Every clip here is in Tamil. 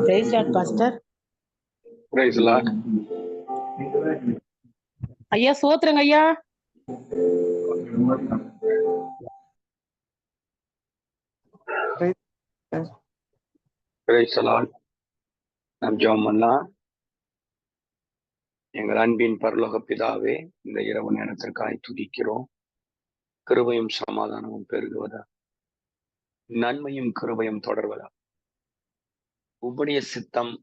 Praise God, Pastor. Praise the Lord. ஐயா சோத்திரங்க ஐயா. Praise the Lord. நாம் ஜெபம் பண்ணலாம். எங்கள் அன்பின் பரலோக பிதாவே, இந்த இரவு நேரத்திற்காய் துதிக்கிறோம். கிருபையும் சமாதானமும் பெருகுவதா, நன்மையும் கிருபையும் தொடர்வதா, உம்முடைய சித்தம்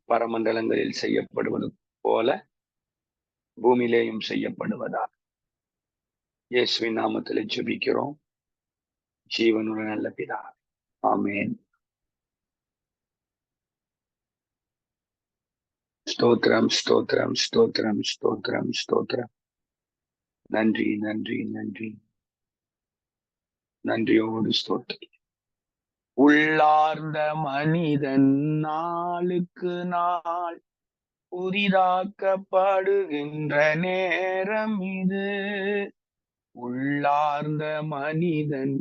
பரமண்டலங்களில் செய்யப்படுவது போல பூமியிலேயும் செய்யப்படுவதா. இயேசுவின் நாமத்தில் ஜெபிக்கிறோம். ஜீவனுள்ள நல்ல பிதா, ஆமென். ஸ்தோத்திரம், ஸ்தோத்திரம், ஸ்தோத்திரம், ஸ்தோத்திரம், ஸ்தோத்திரம். நன்றி, நன்றி, நன்றி. நன்றியோடு ஸ்தோத்திரம். உள்ளார்ந்த மனிதன் நாளுக்கு நாள் புதிதாக்கப்படுகின்ற நேரம் இது. உள்ளார்ந்த மனிதன்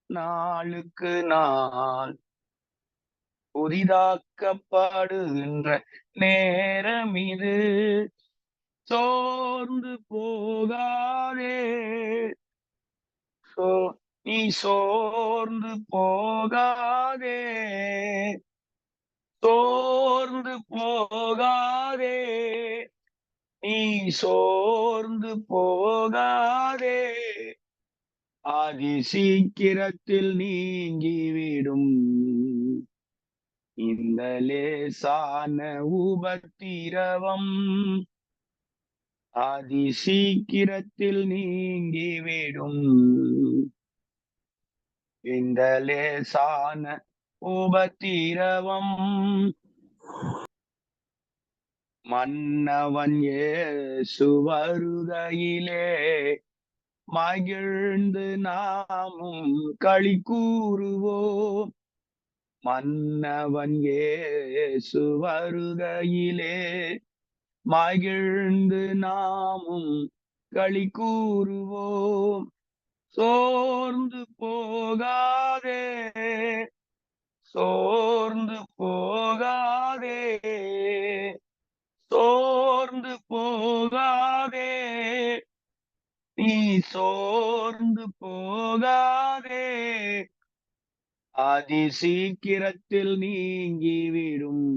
நாளுக்கு நாள் புதிதாக்கப்படுகின்ற நேரம் இது. சோர்ந்து போகாதே, நீ சோர்ந்து போகாதே, சோர்ந்து போகாதே, நீ சோர்ந்து போகாதே. அதி சீக்கிரத்தில் நீங்கிவிடும் இந்த லேசான உபத்திரவம். அதி சீக்கிரத்தில் நீங்கிவிடும் இந்த லேசான உபத்திரவம். மன்னவன் இயேசு வருகையிலே மகிழ்ந்து நாமும் களி கூறுவோம். மன்னவன் இயேசு வருகையிலே மகிழ்ந்து நாமும் களி கூறுவோம். சோர்ந்து போகாதே, சோர்ந்து போகாதே, சோர்ந்து போகாதே, நீ சோர்ந்து போகாதே. அதி சீக்கிரத்தில் நீங்கிவிடும்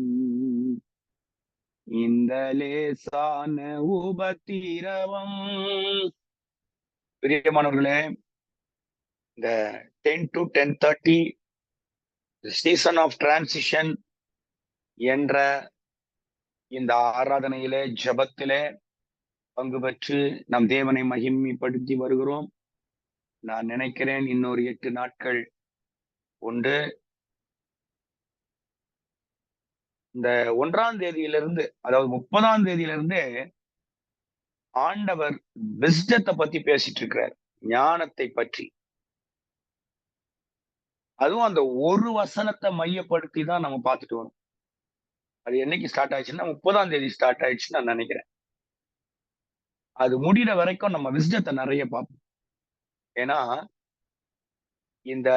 இந்த லேசான உபத்திரவம். பிரியமானவர்களே, இந்த 10 to 10:30 சீசன் ஆஃப் டிரான்சிஷன் என்ற இந்த ஆராதனையிலே ஜெபத்திலே பங்கு பெற்று நம் தேவனை மகிமைப்படுத்தி வருகிறோம். நான் நினைக்கிறேன் இன்னொரு 8 நாட்கள் உண்டு. இந்த 1ஆம் தேதியிலிருந்து, அதாவது 30ஆம் தேதியிலிருந்தே ஆண்டவர் விஸ்டத்தை பத்தி பேசிட்டு இருக்கிறார், ஞானத்தை பற்றி. அதுவும் அந்த ஒரு வசனத்தை மையப்படுத்தி தான் நம்ம பார்த்துட்டு வரோம். அது என்னைக்கு ஸ்டார்ட் ஆயிடுச்சுன்னா 30ஆம் தேதி ஸ்டார்ட் ஆயிடுச்சுன்னு நான் நினைக்கிறேன். அது முடிகிற வரைக்கும் நம்ம விஸ்டத்தை நிறைய பார்ப்போம். ஏன்னா இந்த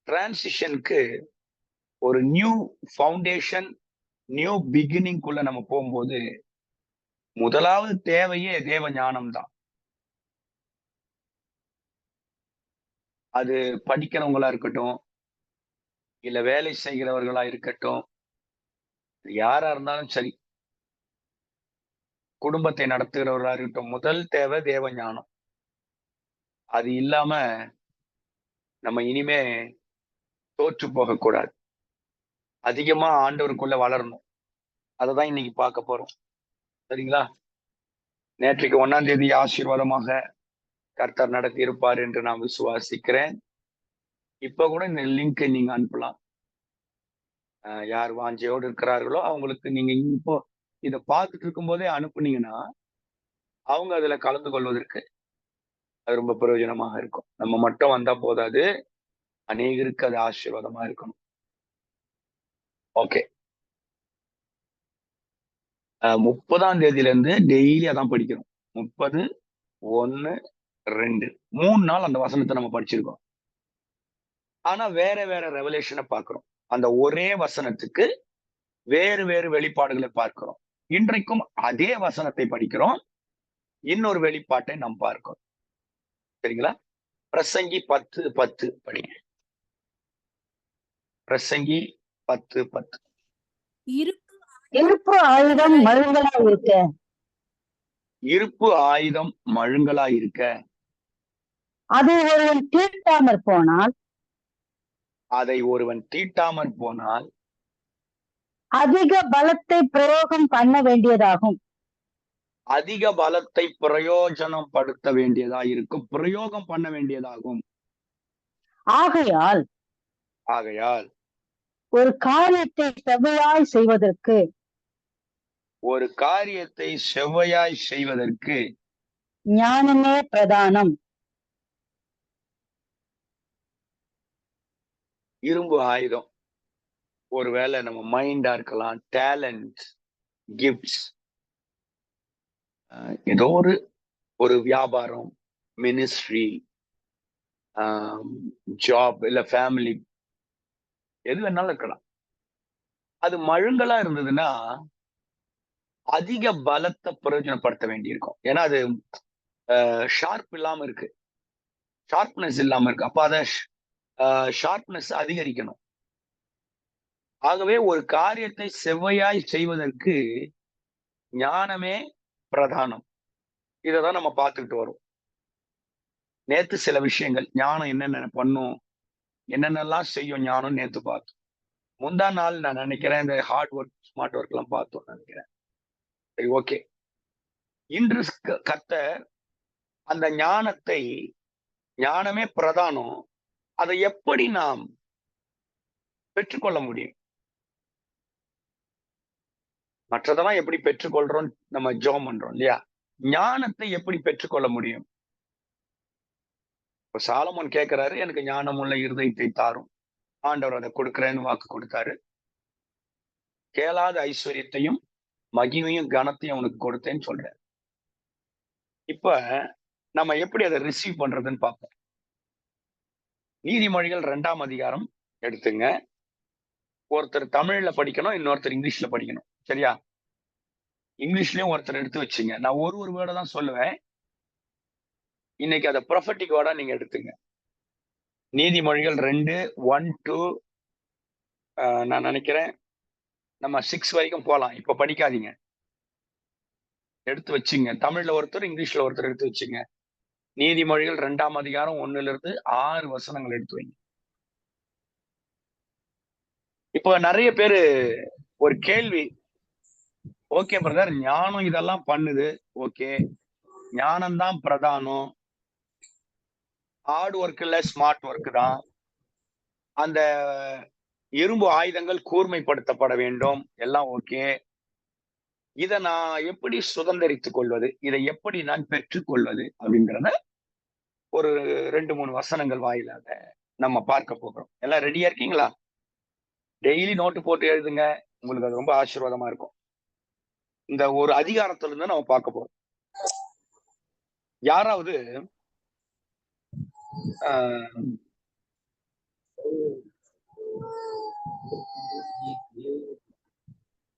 டிரான்சிஷனுக்கு ஒரு நியூ ஃபவுண்டேஷன், நியூ பிகினிங்குள்ள நம்ம போகும்போது முதலாவது தேவையே தேவ ஞானம் தான். அது படிக்கிறவங்களா இருக்கட்டும், இல்ல வேலை செய்கிறவர்களா இருக்கட்டும், யாரா இருந்தாலும் சரி, குடும்பத்தை நடத்துகிறவர்களா இருக்கட்டும், முதல் தேவை தேவ ஞானம். அது இல்லாம நம்ம இனிமே தோற்று போகக்கூடாது. அதிகமா ஆண்டவருக்குள்ள வளரணும். அததான் இன்னைக்கு பார்க்க போறோம். சரிங்களா? நேற்றைக்கு 1ஆம் தேதி ஆசீர்வாதமாக கர்த்தர் நடத்தி இருப்பார் என்று நான் விசுவாசிக்கிறேன். இப்ப கூட இந்த லிங்கை நீங்க அனுப்பலாம். யார் வாஞ்சையோடு இருக்கிறார்களோ அவங்களுக்கு நீங்க இப்போ இதை பார்த்துட்டு இருக்கும் போதே அனுப்புனீங்கன்னா அவங்க அதுல கலந்து கொள்வதற்கு அது ரொம்ப பிரயோஜனமாக இருக்கும். நம்ம மட்டும் வந்தா போதாது, அநேகருக்கு அது ஆசீர்வாதமா இருக்கணும். ஓகே, 30ஆம் தேதியில இருந்து டெய்லி அதான் படிக்கிறோம். 30, 1, 2 3 நாள் அந்த வசனத்தை நம்ம படிச்சிருக்கோம். ஆனா வேற வேற ரெவலேஷனை பார்க்கிறோம். அந்த ஒரே வசனத்துக்கு வேறு வேறு வெளிப்பாடுகளை பார்க்கிறோம். இன்றைக்கும் அதே வசனத்தை படிக்கிறோம், இன்னொரு வெளிப்பாட்டை நாம் பார்க்கிறோம். சரிங்களா? பிரசங்கி 10:10 படிங்க. பிரசங்கி 10:10. இருப்பு ஆயுதம் மழுங்கலா இருக்க இருப்பு ஆயுதம் மழுங்கலா இருக்க அது ஒருவன் தீட்டாமற் போனால் அதை ஒருவன் தீட்டாமற் போனால் அதிக பலத்தை பிரயோகம் பண்ண வேண்டியதாகும். அதிக பலத்தை பிரயோஜனம் படுத்த வேண்டியதா இருக்கும், பிரயோகம் பண்ண வேண்டியதாகும். ஆகையால் ஆகையால் ஒரு காரியத்தை செவ்வையாய் செய்வதற்கு ஒரு காரியத்தை செவ்வையாய் செய்வதற்கு ஞானமே பிரதானம். இரும்பு ஆயுதம் ஒருவேளை நம்ம மைண்டா இருக்கலாம், டேலண்ட், கிஃப்ட்ஸ், ஏதோ ஒரு வியாபாரம், மினிஸ்ட்ரி, ஜாப், இல்ல ஃபேமிலி, எது வேணாலும் இருக்கலாம். அது மழுங்கலா இருந்ததுன்னா அதிக பலத்தை பிரயோஜனப்படுத்த வேண்டியிருக்கும். ஏன்னா அது ஷார்ப் இல்லாம இருக்கு, ஷார்ப்னஸ் இல்லாம இருக்கு. அப்ப அதை ஷார்ப்னஸ் அதிகரிக்கணும். ஆகவே ஒரு காரியத்தை செவ்வையாய் செய்வதற்கு ஞானமே பிரதானம். இதைதான் நம்ம பார்த்துக்கிட்டு வரோம். நேத்து சில விஷயங்கள் ஞானம் என்னென்ன பண்ணும், என்னென்னலாம் செய்யும் ஞானம் நேத்து பார்த்தோம். முந்தா நாள் நான் நினைக்கிறேன் இந்த ஹார்ட் ஒர்க், ஸ்மார்ட் ஒர்க் எல்லாம் பார்த்தோம் நினைக்கிறேன். சரி, ஓகே. இன்று கர்த்தர் அந்த ஞானத்தை, ஞானமே பிரதானம், அதை எப்படி நாம் பெற்றுக்கொள்ள முடியும்? மற்றதெல்லாம் எப்படி பெற்றுக்கொள்றோம், நம்ம ஜெபம் பண்றோம் இல்லையா? ஞானத்தை எப்படி பெற்றுக்கொள்ள முடியும்? இப்ப சாலமோன் கேட்கிறாரு, எனக்கு ஞானம் உள்ள இருதயத்தை தாரும். ஆண்டவர் அதை கொடுக்கிறேன்னு வாக்கு கொடுத்தாரு. கேளாத ஐஸ்வர்யத்தையும் மகிமையும் கனத்தையும் அவனுக்கு கொடுத்தேன்னு சொல்றாரு. இப்ப நம்ம எப்படி அதை ரிசீவ் பண்றதுன்னு பார்ப்போம். நீதிமொழிகள் 2ஆம் அதிகாரம் எடுத்துங்க. ஒருத்தர் தமிழ்ல படிக்கணும், இன்னொருத்தர் இங்கிலீஷ்ல படிக்கணும். சரியா? இங்கிலீஷ்லயும் ஒருத்தர் எடுத்து வச்சுங்க. நான் ஒரு வேர்டை தான் சொல்லுவேன். இன்னைக்கு அதை ப்ரொஃபட்டிக் வேர்டா நீங்க எடுத்துங்க. நீதிமொழிகள் 2:1 நான் நினைக்கிறேன் நம்ம 6 வரைக்கும் போலாம். இப்ப படிக்காதீங்க, எடுத்து வச்சுங்க. தமிழ்ல ஒருத்தர், இங்கிலீஷ்ல ஒருத்தர் எடுத்து வச்சுங்க. நீதிமொழிகள் 2ஆம் அதிகாரம் 1 6 வசனங்கள் எடுத்து வைங்க. இப்போ நிறைய பேரு ஒரு கேள்வி, ஓகே பிரதர், ஞானம் இதெல்லாம் பண்ணுது, ஓகே, ஞானம்தான் பிரதானம், ஹார்ட் ஒர்க் இல்ல ஸ்மார்ட் ஒர்க் தான், அந்த இரும்பு ஆயுதங்கள் கூர்மைப்படுத்தப்பட வேண்டும், எல்லாம் ஓகே, இதை நான் எப்படி சுதந்திரித்துக் கொள்வது, இதை எப்படி நான் பெற்றுக்கொள்வது அப்படிங்கிறத ஒரு 2-3 வசனங்கள் வாயிலாக நம்ம பார்க்க போகிறோம். எல்லாம் ரெடியா இருக்கீங்களா? டெய்லி நோட்டு போட்டு எழுதுங்க, உங்களுக்கு அது ரொம்ப ஆசீர்வாதமா இருக்கும். இந்த ஒரு அதிகாரத்துல இருந்து நம்ம பார்க்க போறோம். யாராவது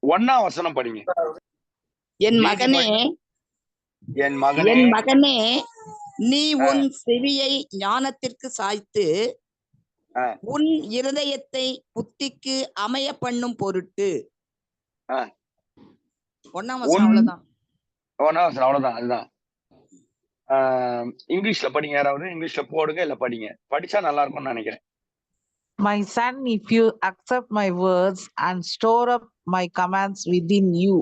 1ஆம் வசனம் படிங்க. என் மகனே, என் மகனே, என் மகனே, நீ உன் செவியை ஞானத்திற்கு சாய்த்து உன் இருதயத்தை புத்திக்கு அமைய பண்ணும் பொருட்டு. 1ஆம் வசனம் அவ்வளவுதான். 1ஆம் வசனம் அவ்வளவுதான். அதுதான். இங்கிலீஷ்ல படிங்க. யாராவது இங்கிலீஷ்ல போடுங்க, இல்ல படிங்க. படிச்சா நல்லா இருக்கும்னு நினைக்கிறேன். My son, if you accept my words and store up my commands within you.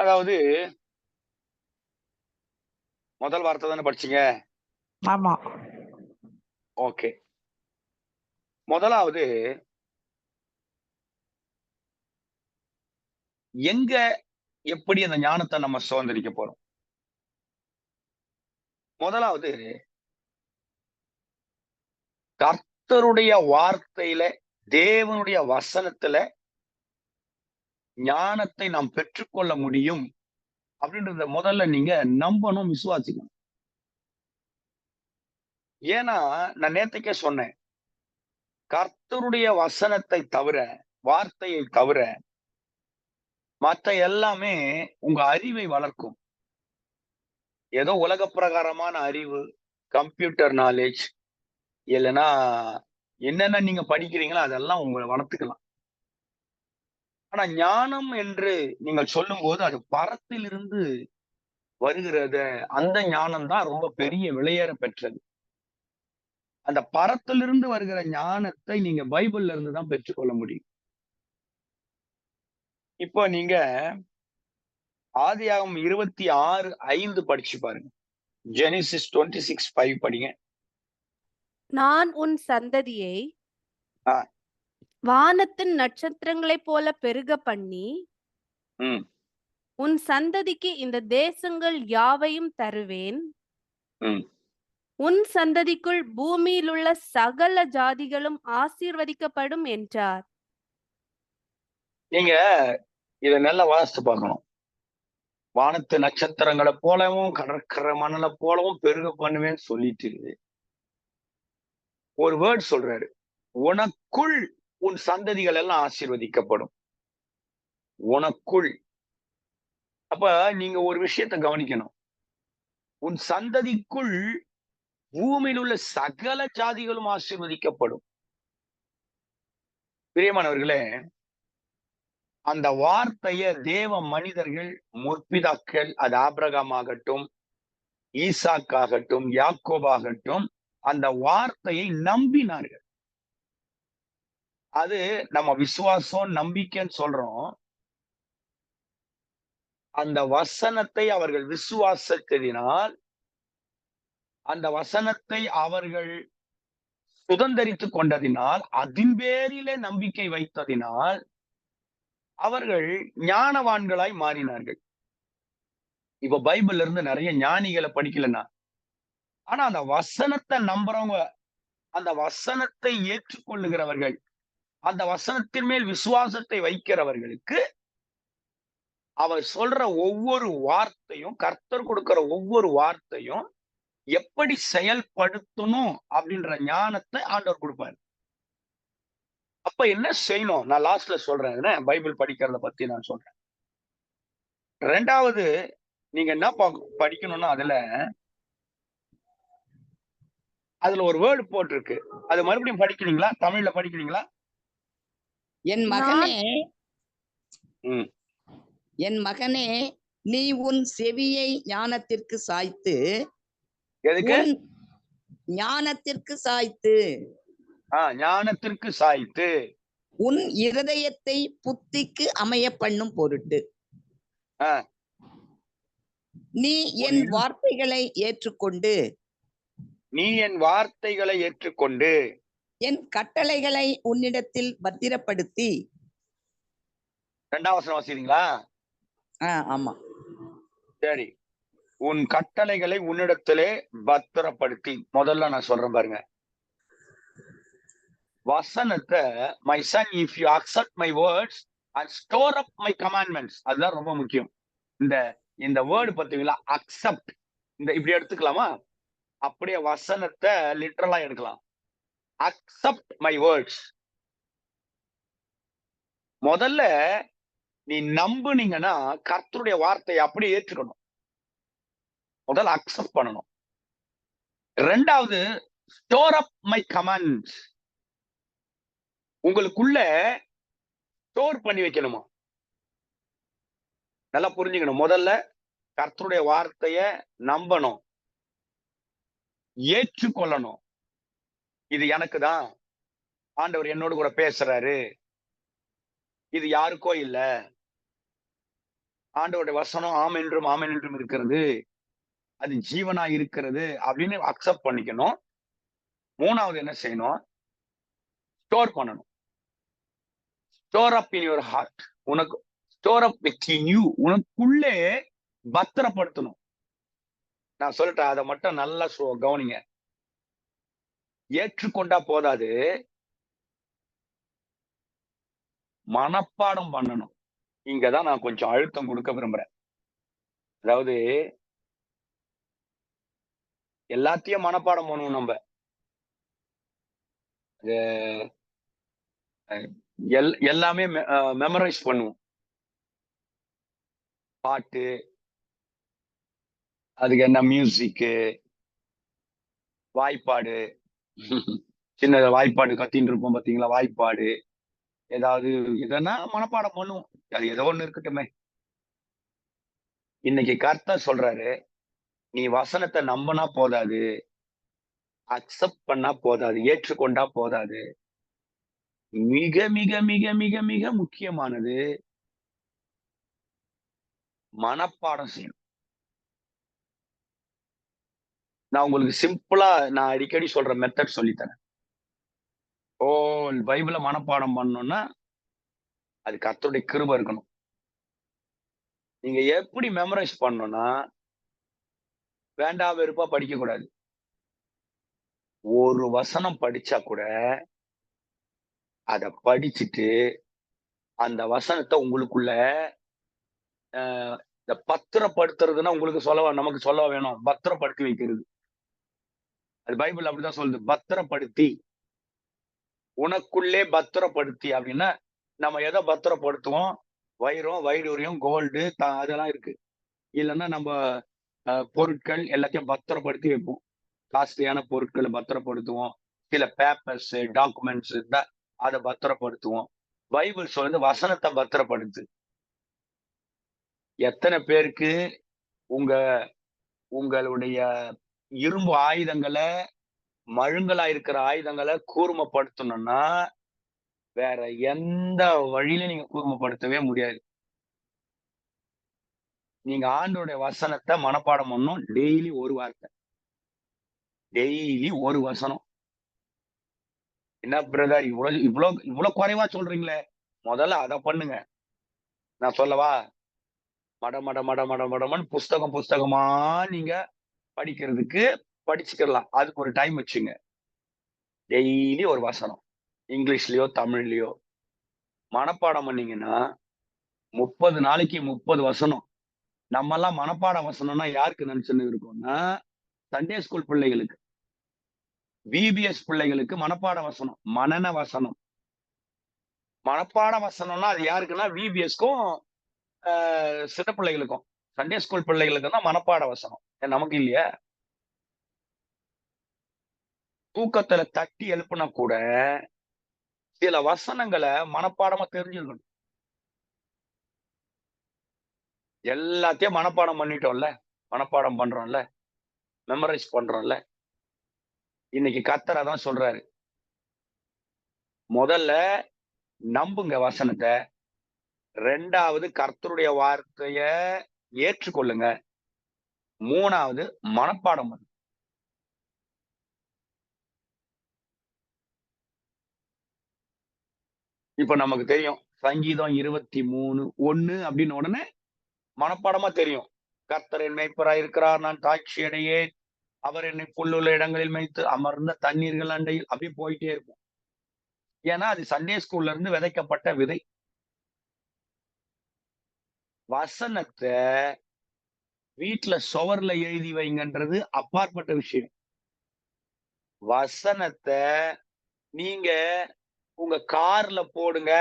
அதாவது முதல் வார்த்தை தானே படிச்சீங்க? ஆமா. ஓகே. முதலாவது எங்க எப்படி அந்த ஞானத்தை நம்ம சுதந்திரிக்க போறோம்? முதலாவது கர்த்தருடைய வார்த்தையில, தேவனுடைய வசனத்துல ஞானத்தை நாம் பெற்றுக்கொள்ள முடியும் அப்படின்றத முதல்ல நீங்க நம்பணும், விசுவாசிக்கணும். ஏன்னா நான் நேத்துக்கே சொன்னேன், கர்த்தருடைய வசனத்தை தவிர, வார்த்தையை தவிர மத்த எல்லாமே உங்க அறிவை வளர்க்கும். ஏதோ உலக பிரகாரமான அறிவு, கம்ப்யூட்டர் நாலேஜ், இல்லைன்னா என்னென்ன நீங்க படிக்கிறீங்களோ அதெல்லாம் உங்களை வளர்த்துக்கலாம். ஆனா ஞானம் என்று நீங்கள் சொல்லும்போது அது பரத்திலிருந்து வருகிறத, அந்த ஞானம் தான் ரொம்ப பெரிய விலையேற பெற்றது. அந்த பரத்திலிருந்து வருகிற ஞானத்தை நீங்க பைபிள்ல இருந்து தான் பெற்றுக்கொள்ள முடியும். இப்போ நீங்க ஆதியாகமம் 26:5 படிச்சு பாருங்க. ஜெனிசிஸ் 26:5 படிங்க. நான் உன் சந்ததியை ஆ. வானத்தின் நட்சத்திரங்களைப் போல பெருக பண்ணி ம். உன் சந்ததிக்கு இந்த தேசங்கள் யாவையும் தருவேன். ம். உன் சந்ததிக்குள் பூமியிலுள்ள சகல ஜாதிகளும் ஆசீர்வதிக்கப்படும் என்றார். நீங்க இத நல்லா வாசித்து பார்க்கணும். வானத்து நட்சத்திரங்களை போலவும் கடற்கரை மணலை போலவும் பெருக பண்ணுவேன்னு சொல்லிட்டு ஒரு வேர்ட் சொல்றாரு, உனக்குள் உன் சந்ததிகள் எல்லாம் ஆசீர்வதிக்கப்படும். உனக்குள். அப்ப நீங்க ஒரு விஷயத்தை கவனிக்கணும். உன் சந்ததிக்குள் பூமியில் உள்ள சகல ஜாதிகளும் ஆசீர்வதிக்கப்படும். பிரியமானவர்களே, அந்த வார்த்தைய தேவ மனிதர்கள், முற்பிதாக்கள், அது ஆபிரகாம் ஆகட்டும், ஈசாக் ஆகட்டும், யாக்கோப் ஆகட்டும், அந்த வார்த்தையை நம்பினார்கள். அது நம்ம விசுவாசம், நம்பிக்கைன்னு சொல்றோம். அந்த வசனத்தை அவர்கள் விசுவாசித்ததினால், அந்த வசனத்தை அவர்கள் சுதந்தரித்துக் கொண்டதினால், அதன் பேரிலே நம்பிக்கை வைத்ததினால் அவர்கள் ஞானவான்களாய் மாறினார்கள். இப்ப பைபிள்ல இருந்து நிறைய ஞானிகளை படிக்கலன்னா, ஆனா அந்த வசனத்தை நம்புறவங்க, அந்த வசனத்தை ஏற்றுக்கொள்ளுகிறவர்கள், அந்த வசனத்தின் மேல் விசுவாசத்தை வைக்கிறவர்களுக்கு அவர் சொல்ற ஒவ்வொரு வார்த்தையும், கர்த்தர் கொடுக்கிற ஒவ்வொரு வார்த்தையும் எப்படி செயல்படுத்தணும் அப்படின்ற ஞானத்தை ஆண்டவர் கொடுப்பாரு. அப்ப என்ன செய்யணும்? நான் லாஸ்ட்ல சொல்றேன், பைபிள் படிக்கிறத பத்தி நான் சொல்றேன். ரெண்டாவது, நீங்க என்ன படிக்கணும்னா அதுல ஒரு வேர்டு போட்டிருக்கு. அது மறுபடியும் படிக்கிறீங்களா? தமிழ்ல படிக்கிறீங்களா? என் மகனே, ம். என் மகனே, நீ உன் செவியை ஞானத்திற்கு சாய்த்து, எதுக்கு? உன் ஞானத்திற்கு சாய்த்து, ஞானத்திற்கு சாய்த்து, உன் இருதயத்தை புத்திக்கு அமைய பண்ணும் பொருட்டு ஆ. நீ என் வார்த்தைகளை ஏற்றுக்கொண்டு, நீ என் வார்த்தைகளை ஏற்றுக்கொண்டு, என் கட்டளைகளை உன்னிடத்தில் பத்திரப்படுத்தி. 2ஆம் வசனம் வாசிக்கிறீங்களா? ஆமா. சரி. உன் கட்டளைகளை உன்னிடத்திலே பத்திரப்படுத்தி. முதல்ல நான் சொல்றேன் பாருங்க. வசனத்தை, my son, if you accept my words and store up my commandments, அதுதான் ரொம்ப முக்கியம். இந்த வேர்டு பார்த்தீங்களா, அக்செப்ட், இந்த இப்படி எடுத்துக்கலாமா? அப்படியே வசனத்தை லிட்டரலா எடுக்கலாம். Accept my words. முதல்ல நீ நம்புனீங்கன்னா கர்த்தருடைய வார்த்தையை அப்படியே ஏற்றுக்கணும். முதல்ல அக்செப்ட் பண்ணணும். ரெண்டாவது, ஸ்டோர் அப் மை கமாண்ட்ஸ். உங்களுக்குள்ள ஸ்டோர் பண்ணி வைக்கணுமா? நல்லா புரிஞ்சுக்கணும். முதல்ல கர்த்தருடைய வார்த்தைய நம்பணும், ஏற்றுக்கொள்ளணும். இது எனக்கு தான், ஆண்டவர் என்னோடு கூட பேசுறாரு, இது யாருக்கோ இல்ல, ஆண்டவருடைய வசனம் ஆமென் என்றும் ஆமென் என்றும் இருக்கிறது, அது ஜீவனா இருக்கிறது அப்படின்னு அக்செப்ட் பண்ணிக்கணும். மூணாவது என்ன செய்யணும்? ஸ்டோர் பண்ணணும். Store up in your heart. உனக்கு ஸ்டோர் அப் வித்தின் யூ, உனக்குள்ளே பத்திரப்படுத்தணும். நான் சொல்லிட்டேன், அதை மட்டும் நல்லா கவனிங்க. ஏற்றுக்கொண்டா போதாது, மனப்பாடம் பண்ணணும். இங்கதான் நான் கொஞ்சம் அழுத்தம் கொடுக்க விரும்புறேன். அதாவது எல்லாத்தையும் மனப்பாடம் பண்ணுவோம் நம்ம. எல்லாமே மெமரைஸ் பண்ணுவோம். பாட்டு, அதுக்கு என்ன மியூசிக்கு, வாய்ப்பாடு, சின்ன வாய்ப்பாடு கத்தின்னு இருப்போம் பாத்தீங்களா, வாய்ப்பாடு. ஏதாவது இதனா மனப்பாடம் பண்ணுவோம். அது ஏதோ ஒண்ணு இருக்கட்டுமே. இன்னைக்கு கர்த்தர் சொல்றாரு, நீ வசனத்தை நம்பினா போதாது, அக்செப்ட் பண்ணா போதாது, ஏற்றுக்கொண்டா போதாது. மிக மிக மிக மிக மிக முக்கியமானது மனப்பாடம் செய்யணும். நான் உங்களுக்கு சிம்பிளா நான் அடிக்கடி சொல்ற மெத்தட் சொல்லித்தரேன். பைபிளை மனப்பாடம் பண்ணணும்னா அது கர்த்தருடைய கிருபை இருக்கணும். நீங்க எப்படி மெமரைஸ் பண்ணணும்னா வேண்டா வெறுப்பா படிக்க கூடாது. ஒரு வசனம் படிச்சா கூட அத படிச்சுட்டு அந்த வசனத்தை உங்களுக்குள்ள இந்த பத்திரப்படுத்துறதுன்னா உங்களுக்கு நமக்கு சொல்ல வேணும். பத்திரப்படுத்தி வைக்கிறது. அது பைபிள் அப்படிதான் சொல்லுது. பத்திரப்படுத்தி, உனக்குள்ளே பத்திரப்படுத்தி அப்படின்னா நம்ம எதை பத்திரப்படுத்துவோம்? வைடூரியம், கோல்டு அதெல்லாம் இருக்கு. இல்லைன்னா நம்ம பொருட்கள் எல்லாத்தையும் பத்திரப்படுத்தி வைப்போம். காஸ்ட்லியான பொருட்களை பத்திரப்படுத்துவோம். சில பேப்பர்ஸ், டாக்குமெண்ட்ஸ் இருந்தா அதை பத்திரப்படுத்துவோம். பைபிள் சொல்றது வசனத்தை பத்திரப்படுத்து. எத்தனை பேருக்கு உங்களுடைய இரும்பு ஆயுதங்களை, மழுங்கலா இருக்கிற ஆயுதங்களை கூர்மைப்படுத்தணும்னா வேற எந்த வழியில நீங்க கூர்மைப்படுத்தவே முடியாது. நீங்க ஆண்டோடைய வசனத்தை மனப்பாடம் பண்ணணும். டெய்லி ஒரு வார்த்தை, டெய்லி ஒரு வசனம். என்ன பிரதர் இவ்வளவு குறைவா சொல்றீங்களே? முதல்ல அதை பண்ணுங்க. நான் சொல்லவா? மடமன்னு புஸ்தகமா நீங்க படிக்கிறதுக்கு படிச்சுக்கலாம். அதுக்கு ஒரு டைம் வச்சுங்க. டெய்லி ஒரு வசனம், இங்கிலீஷ்லயோ தமிழ்லயோ மனப்பாடம் பண்ணீங்கன்னா 30 நாளைக்கு 30 வசனம். நம்ம எல்லாம் மனப்பாட வசனம்னா யாருக்கு நினைச்சுன்னு இருக்கோம்னா சண்டே ஸ்கூல் பிள்ளைகளுக்கு, விபிஎஸ் பிள்ளைகளுக்கு மனப்பாட வசனம், மனன வசனம். மனப்பாட வசனம்னா அது யாருக்குன்னா விபிஎஸ்க்கும் சின்ன பிள்ளைகளுக்கும். சண்டே ஸ்கூல் பிள்ளைகளுக்கு தான் மனப்பாட வசனம். நமக்கு இல்லையா? தூக்கத்துல தட்டி எழுப்புனா கூட சில வசனங்களை மனப்பாடமா தெரிஞ்சுக்கணும். எல்லாத்தையும் மனப்பாடம் பண்ணிட்டோம்ல, மனப்பாடம் பண்றோம்ல, மெமரைஸ் பண்றோம்ல. இன்னைக்கு கர்த்தர் அதான் சொல்றாரு. முதல்ல நம்புங்க வசனத்தை. 2வது கர்த்தருடைய வார்த்தைய ஏற்றுக்கொள்ளுங்க. 3வது மனப்பாடம் பண்ணுங்க. இப்ப நமக்கு தெரியும் சங்கீதம் 23:1 அப்படின்னு உடனே மனப்பாடமா தெரியும். கர்த்தர் என் மேய்ப்பராய் இருக்கிறார், நான் தாழ்ச்சி அடையேன். அவர் என்னை புல்லுள்ள இடங்களில் மேய்த்து அமர்ந்த தண்ணீர்கள் அண்டையில் அப்படியே போயிட்டே இருக்கும். ஏன்னா அது சண்டே ஸ்கூல்ல இருந்து விதைக்கப்பட்ட விதை. வசனத்தை வீட்டுல சுவர்ல எழுதி வைங்கன்றது அப்பாற்பட்ட விஷயம். வசனத்தை நீங்க உங்க கார்ல போடுங்க,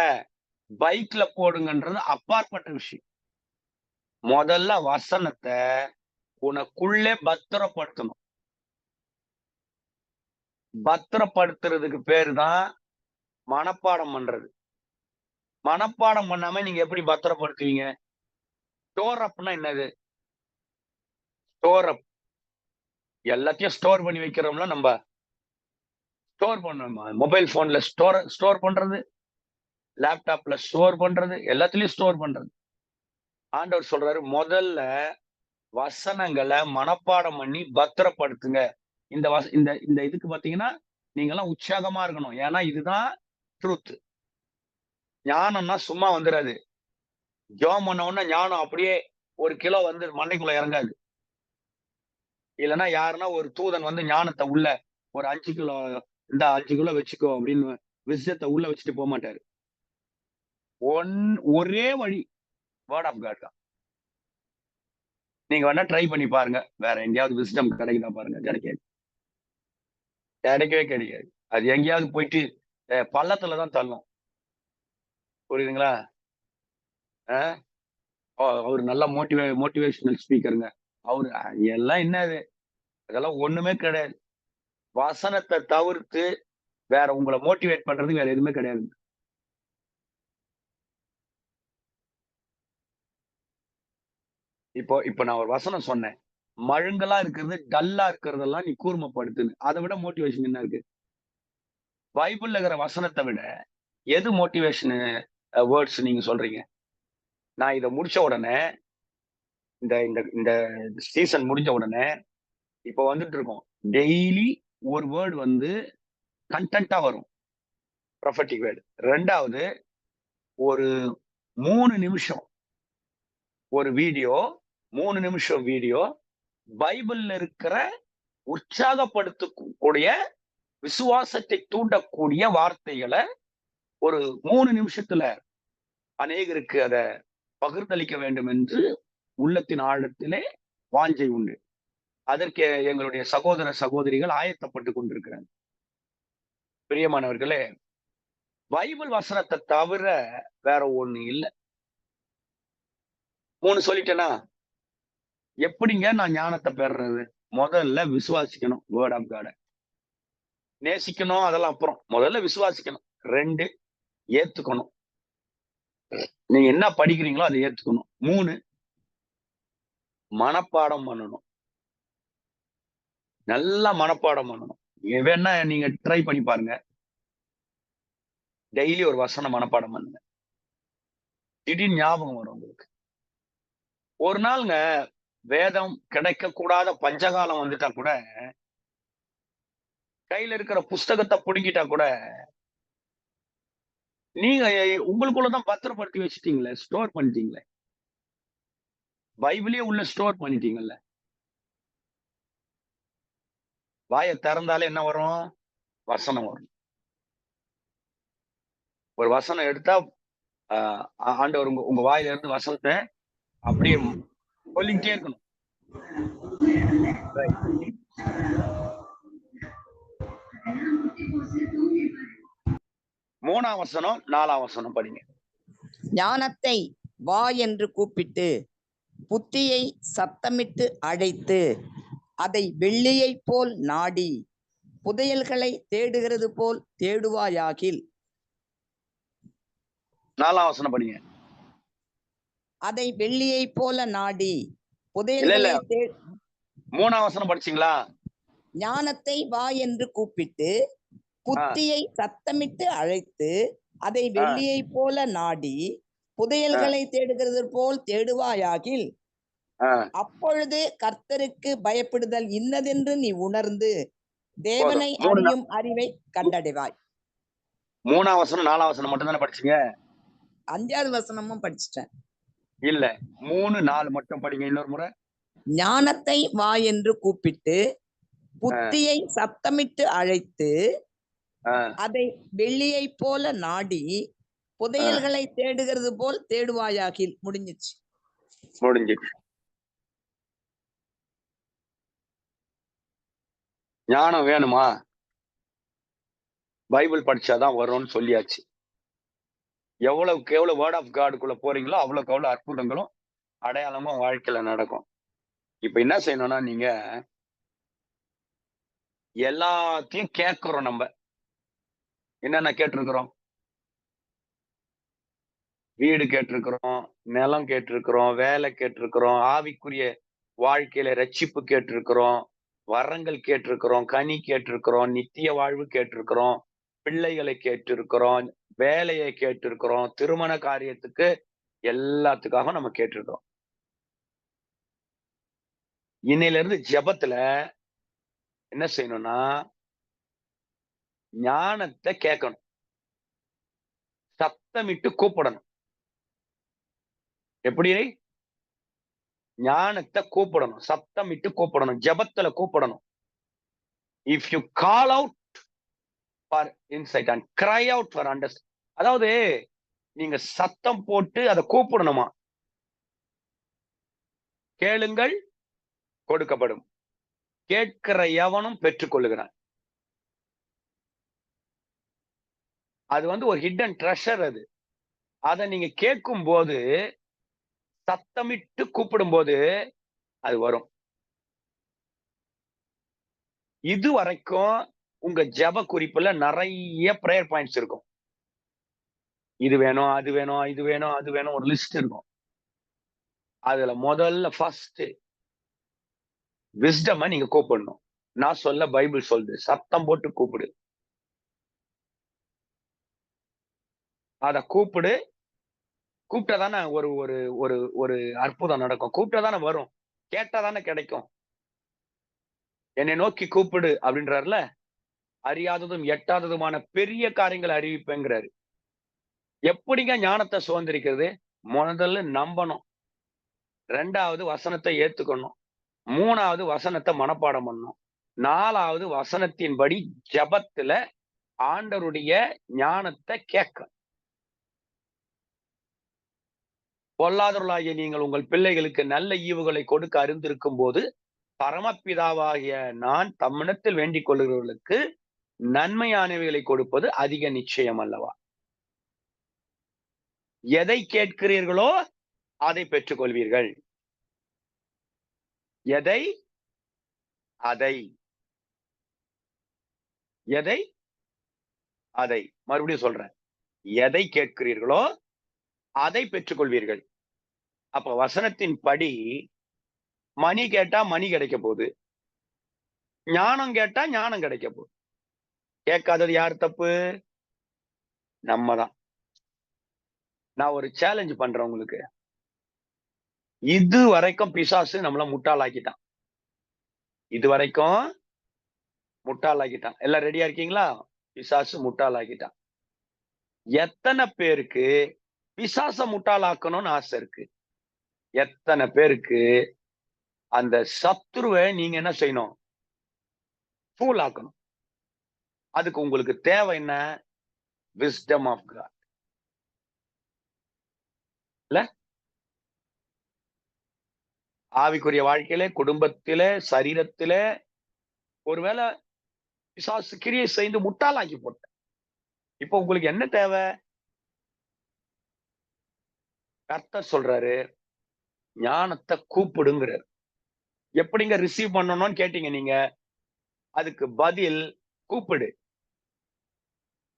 பைக்ல போடுங்கன்றது அப்பாற்பட்ட விஷயம். முதல்ல வசனத்தை உனக்குள்ளே பத்திரப்படுத்தணும். பத்திரப்படுத்துறதுக்கு பேரு தான் மனப்பாடம் பண்றது. மனப்பாடம் பண்ணாம நீங்க எப்படி பத்திரப்படுத்துவீங்க? ஸ்டோர் அப்னா என்னது? ஸ்டோர் அப் எல்லாத்தையும் ஸ்டோர் பண்ணி வைக்கிறோம்ல. நம்ம ஸ்டோர் பண்ணணுமா? மொபைல் போன்ல ஸ்டோர் பண்றது, லேப்டாப்ல ஸ்டோர் பண்றது, எல்லாத்துலயும் ஸ்டோர் பண்றது. ஆண்டவர் சொல்றாரு, முதல்ல வசனங்களை மனப்பாடம் பண்ணி பத்திரப்படுத்துங்க. இந்த இதுக்கு பாத்தீங்கன்னா நீங்க எல்லாம் உற்சாகமா இருக்கணும். ஏன்னா இதுதான் ட்ரூத். ஞானம்னா சும்மா வந்துடாது. ஜெபம் பண்ண உடனே ஞானம் அப்படியே 1 கிலோ வந்து மண்டைக்குள்ள இறங்காது. இல்லைன்னா யாருன்னா ஒரு தூதன் வந்து ஞானத்தை உள்ள ஒரு 5 கிலோ, இந்த 5 கிலோ வச்சுக்கோ அப்படின்னு விஷயத்தை உள்ள வச்சுட்டு போக மாட்டாரு. ஒரே வழி வேர்ட் ஆஃப் காட் தான். நீங்க வேணா ட்ரை பண்ணி பாருங்க. வேற எங்கேயாவது விஸ்டம் கிடைக்குதா பாருங்க. கிடைக்காது, கிடைக்கவே கிடைக்காது. அது எங்கேயாவது போயிட்டு பள்ளத்துலதான் தள்ளும். புரியுதுங்களா? அவர் நல்ல மோட்டிவேஷனல் ஸ்பீக்கருங்க. அவரு எல்லாம் என்னது, அதெல்லாம் ஒண்ணுமே கிடையாது. வசனத்தை தவிர்த்து வேற உங்களை மோட்டிவேட் பண்றதுக்கு வேற எதுவுமே கிடையாது. இப்போ நான் ஒரு வசனம் சொன்னேன். மழுங்கலா இருக்கிறது, டல்லா இருக்கிறதெல்லாம் நீ கூர்மைப்படுத்துன்னு. அதை விட மோட்டிவேஷன் என்ன இருக்கு? பைபிள்ல இருக்கிற வசனத்தை விட எது மோட்டிவேஷன் வேர்ட்ஸ் நீங்க சொல்றீங்க? நான் இதை முடிச்ச உடனே, இந்த இந்த இந்த சீசன் முடிஞ்ச உடனே இப்போ வந்துட்டு இருக்கோம். டெய்லி ஒரு வேர்டு வந்து கண்டென்ட்டா வரும், ப்ரொஃபட்டிக் வேர்டு. ரெண்டாவது, ஒரு 3 நிமிஷம் ஒரு வீடியோ, 3 நிமிஷம் வீடியோ பைபிள்ல இருக்கிற உற்சாகப்படுத்தக்கூடிய, விசுவாசத்தை தூண்டக்கூடிய வார்த்தைகளை ஒரு 3 நிமிஷத்துல அநேகருக்கு அதை பகிர்ந்தளிக்க வேண்டும் என்று உள்ளத்தின் ஆழத்திலே வாஞ்சை உண்டு. அதற்கு எங்களுடைய சகோதர சகோதரிகள் ஆயத்தப்பட்டு கொண்டிருக்கிறாங்க. பிரியமானவர்களே, பைபிள் வசனத்தை தவிர வேற ஒண்ணு இல்லை. 3 சொல்லிட்டேனா? எப்படிங்க நான் ஞானத்தை பெறுறது? முதல்ல விசுவாசிக்கணும் வேர்ட் ஆஃப் காட. நேசிக்கணும், அதெல்லாம் அப்புறம். முதல்ல விசுவாசிக்கணும். 2, ஏத்துக்கணும். நீங்க என்ன படிக்கிறீங்களோ அதை ஏத்துக்கணும். 3, மனப்பாடம் பண்ணணும். நல்லா மனப்பாடம் பண்ணணும். வேணா நீங்க ட்ரை பண்ணி பாருங்க. டெய்லி ஒரு வசனம் மனப்பாடம் பண்ணுங்க. திடீர்னு ஞாபகம் வரும் உங்களுக்கு. ஒரு நாளுங்க வேதம் கிடைக்க கூடாத பஞ்சகாலம் வந்துட்டா கூட, கையில இருக்கிற புஸ்தகத்தை புடுங்கிட்டா கூட, நீங்க உங்களுக்குள்ளதான் பத்திரப்படுத்தி வச்சுட்டீங்களே, ஸ்டோர் பண்ணிட்டீங்களே. பைபிளே உள்ள ஸ்டோர் பண்ணிட்டீங்கல்ல. வாயை திறந்தாலே என்ன வரும்? வசனம் வரும். ஒரு வசனம் எடுத்தா ஆண்டவர் உங்க வாயில இருந்து வசனத்தை அப்படியே சொல்லிக்கிட்டே இருக்கணும். மூணாம் வசனம், 4ஆம் வசனம் படிங்க. ஞானத்தை வா என்று கூப்பிட்டு, புத்தியை சத்தமிட்டு அழைத்து, அதை வெள்ளியை போல் நாடி, புதையல்களை தேடுகிறது போல் தேடுவாயாகில். 4ஆம் வசனம் படிங்க. அதை வெள்ளியை போல நாடி புதையல்களை 3ஆம் வசனம் படிச்சீங்களா? ஞானத்தை வா என்று கூப்பிட்டு, புத்தியை சத்தமிட்டு அழைத்து, அதை வெள்ளியை போல நாடி, புதையல்களை தேடுகிறது போல் தேடுவாயாகில். அப்பொழுது கர்த்தருக்கு பயப்படுதல் இன்னதென்று நீ உணர்ந்து தேவனை அறியும் அறிவை கண்டடைவாய். 3ஆம் வசனம் 4ஆம் வசனம் மட்டும் தானே படிச்சீங்க? 5வது வசனமும் படிச்சுட்டேன். இல்ல, 3, 4 மட்டும் படிங்க இன்னொரு முறை. ஞானத்தை வா என்று கூப்பிட்டு, புத்தியை சத்தமிட்டு அழைத்து, அதை வெள்ளியை போல நாடி, புதையல்களை தேடுகிறது போல் தேடுவாயாகில். முடிஞ்சிச்சு. ஞானம் வேணுமா? பைபிள் படிச்சாதான் வரும்னு சொல்லியாச்சு. எவ்வளவுக்கு எவ்வளவு வேர்ட் ஆஃப் காடுக்குள்ள போறீங்களோ அவ்வளவுக்கு அவ்வளவு அற்புதங்களும் அடையாளமும் வாழ்க்கையில நடக்கும். இப்ப என்ன செய்யணும்னா, நீங்க எல்லாத்தையும் கேட்கிறோம். நம்ம என்னென்ன கேட்டிருக்கிறோம்? வீடு கேட்டிருக்கிறோம், நிலம் கேட்டிருக்கிறோம், வேலை கேட்டிருக்கிறோம், ஆவிக்குரிய வாழ்க்கையில ரட்சிப்பு கேட்டிருக்கிறோம், வரங்கள் கேட்டிருக்கிறோம், கனி கேட்டிருக்கிறோம், நித்திய வாழ்வு கேட்டிருக்கிறோம், பிள்ளைகளை கேட்டிருக்கிறோம், வேலையை கேட்டிருக்கிறோம், திருமண காரியத்துக்கு எல்லாத்துக்காக நம்ம கேட்டிருக்கிறோம். இன்னையில இருந்து ஜெபத்துல என்ன செய்யணும்னா, ஞானத்தை கேட்கணும், சத்தமிட்டு கூப்பிடணும். எப்படி? ஞானத்தை கூப்பிடணும், சத்தமிட்டு கூப்பிடணும், ஜெபத்துல கூப்பிடணும். If you call out for inside and cry out for understand. அதாவது நீங்க சத்தம் போட்டு அதை கூப்பிடணுமா. கேளுங்கள் கொடுக்கப்படும், கேட்கிற எவனும் பெற்றுக்கொள்ளுகிறான். அது ஒரு ஹிடன் ட்ரெஷர். அது அதை நீங்க கேட்கும் போது, சத்தமிட்டு கூப்பிடும் போது அது வரும். இது வரைக்கும் உங்க ஜெப குறிப்புல நிறைய பிரேயர் பாயிண்ட்ஸ் இருக்கும். இது வேணும், அது வேணும், இது வேணும், அது வேணும், ஒரு லிஸ்ட் இருக்கும். அதுல முதல்ல ஃபர்ஸ்ட் விஸ்டம் நீங்க கூப்பிடணும். நான் சொல்ல பைபிள் சொல்லுது, சத்தம் போட்டு கூப்பிடு. அத கூப்பிடு. கூப்பிட்டாதானே ஒரு ஒரு ஒரு ஒரு அற்புதம் நடக்கும். கூப்பிட்டாதானே வரும். கேட்டாதானே கிடைக்கும். என்னை நோக்கி கூப்பிடு அப்படின்றாருல, அறியாததும் எட்டாததுமான பெரிய காரியங்களை அறிவிப்பேங்கிறாரு. எப்படிங்க ஞானத்தை சுதந்திரிக்கிறது? முதல்ல நம்பணும். 2வது வசனத்தை ஏத்துக்கணும். 3வது வசனத்தை மனப்பாடம் பண்ணணும். 4வது வசனத்தின்படி ஜெபத்துல ஆண்டவருடைய ஞானத்தை கேட்க. பொல்லாதவர்களாகிய நீங்கள் உங்கள் பிள்ளைகளுக்கு நல்ல ஈவுகளை கொடுக்க அறிந்திருக்கும் போது, பரமபிதாவாகிய நான் தம்மிடத்தில் வேண்டிக் கொள்கிறவர்களுக்கு நன்மையானவைகளை கொடுப்பது அதிக நிச்சயம் அல்லவா? எதை கேட்கிறீர்களோ அதை பெற்றுக் கொள்வீர்கள். எதை அதை எதை அதை மறுபடியும் சொல்றேன். எதை கேட்கிறீர்களோ அதை பெற்றுக் கொள்வீர்கள். அப்ப வசனத்தின் படி மணி கேட்டா மணி கிடைக்க போகுது, ஞானம் கேட்டா ஞானம் கிடைக்க போகுது. கேட்காதது யார் தப்பு? நம்ம தான். நான் ஒரு சேலஞ்ச் பண்றேன் உங்களுக்கு. இது வரைக்கும் பிசாசு நம்மள முட்டாளாக்கிட்டான். இது வரைக்கும் முட்டாளாக்கிட்டான். எல்லாம் ரெடியா இருக்கீங்களா? பிசாசு முட்டாளாக்கிட்டான். எத்தனை பேருக்கு பிசாச முட்டாளாக்கணும்னு ஆசை இருக்கு? எத்தனை பேருக்கு அந்த சத்துருவை நீங்க என்ன செய்யணும்? ஃபூல் ஆக்கணும். அதுக்கு உங்களுக்கு தேவை என்ன? Wisdom of God. இல்ல, ஆவிக்குரிய வாழ்க்கையில, குடும்பத்தில, சரீரத்தில ஒருவேளை பிசாசு கிரியை செய்து முட்டாளாக்கி போட்ட. இப்போ உங்களுக்கு என்ன தேவை? கர்த்தர் சொல்றாரு, ஞானத்தை கூப்பிடுங்கிறார். எப்படிங்க ரிசீவ் பண்ணணும்னு கேட்டீங்க நீங்க. அதுக்கு பதில் கூப்பிடு.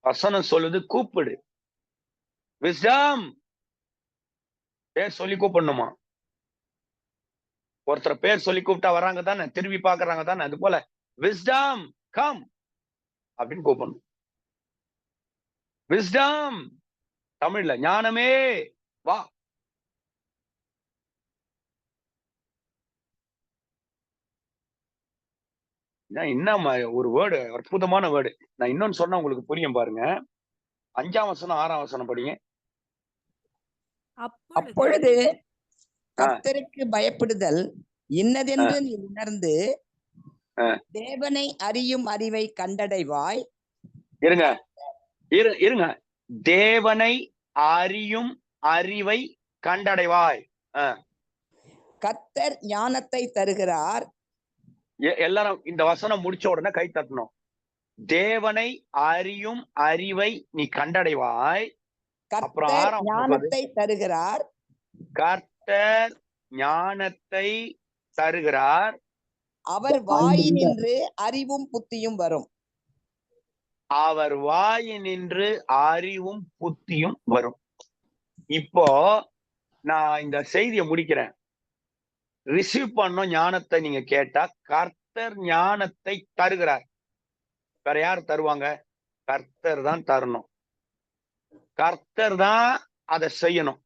வசனம் சொல்லுது கூப்பிடு. விஸ்டம். பேர் சொல்லி கூப்பிடணுமா? ஒருத்தர் பேர் சொல்லி கூப்பிட்டா வராங்க தானே, திரும்பி பாக்குறாங்க தானே. அது போல விஸ்டம் கம் அப்படின்னு கூப்பிடணும். விஸ்டம், தமிழ்ல ஞானமே வா. இன்னும் ஒரு வேர்டு, அற்புதமான வேர்டு. நான் இன்னொன்னு சொன்னா உங்களுக்கு புரியும் பாருங்க. 5ஆம் வசனம் 6ஆம் வசனம் படிங்க. அப்பொழுது கர்த்தருக்கு பயப்படுதல் இன்னதென்று நீ உணர்ந்து தேவனை அறியும் அறிவை கண்டடைவாய். இருங்க இருங்க. தேவனை அறியும் அறிவை கண்டடைவாய். கர்த்தர் ஞானத்தை தருகிறார். எல்லாரும் இந்த வசனம் முடிச்ச உடனே கை தட்டணும். தேவனை அறியும் அறிவை நீ கண்டடைவாய். கர்த்தர் ஞானத்தை தருகிறார். கர்த்தர் ஞானத்தை தருகிறார். அவர் வாயினின்று அறிவும் புத்தியும் வரும். அவர் வாயினின்று அறிவும் புத்தியும் வரும். இப்போ நான் இந்த செய்தியை முடிக்கிறேன். ரிசீவ் பண்ண ஞானத்தை நீங்க கேட்டா, கர்த்தர் ஞானத்தை தருகிறார். வேற யார் தருவாங்க? கர்த்தர் தான் தரணும். கர்த்தர் தான் அதை செய்யணும்.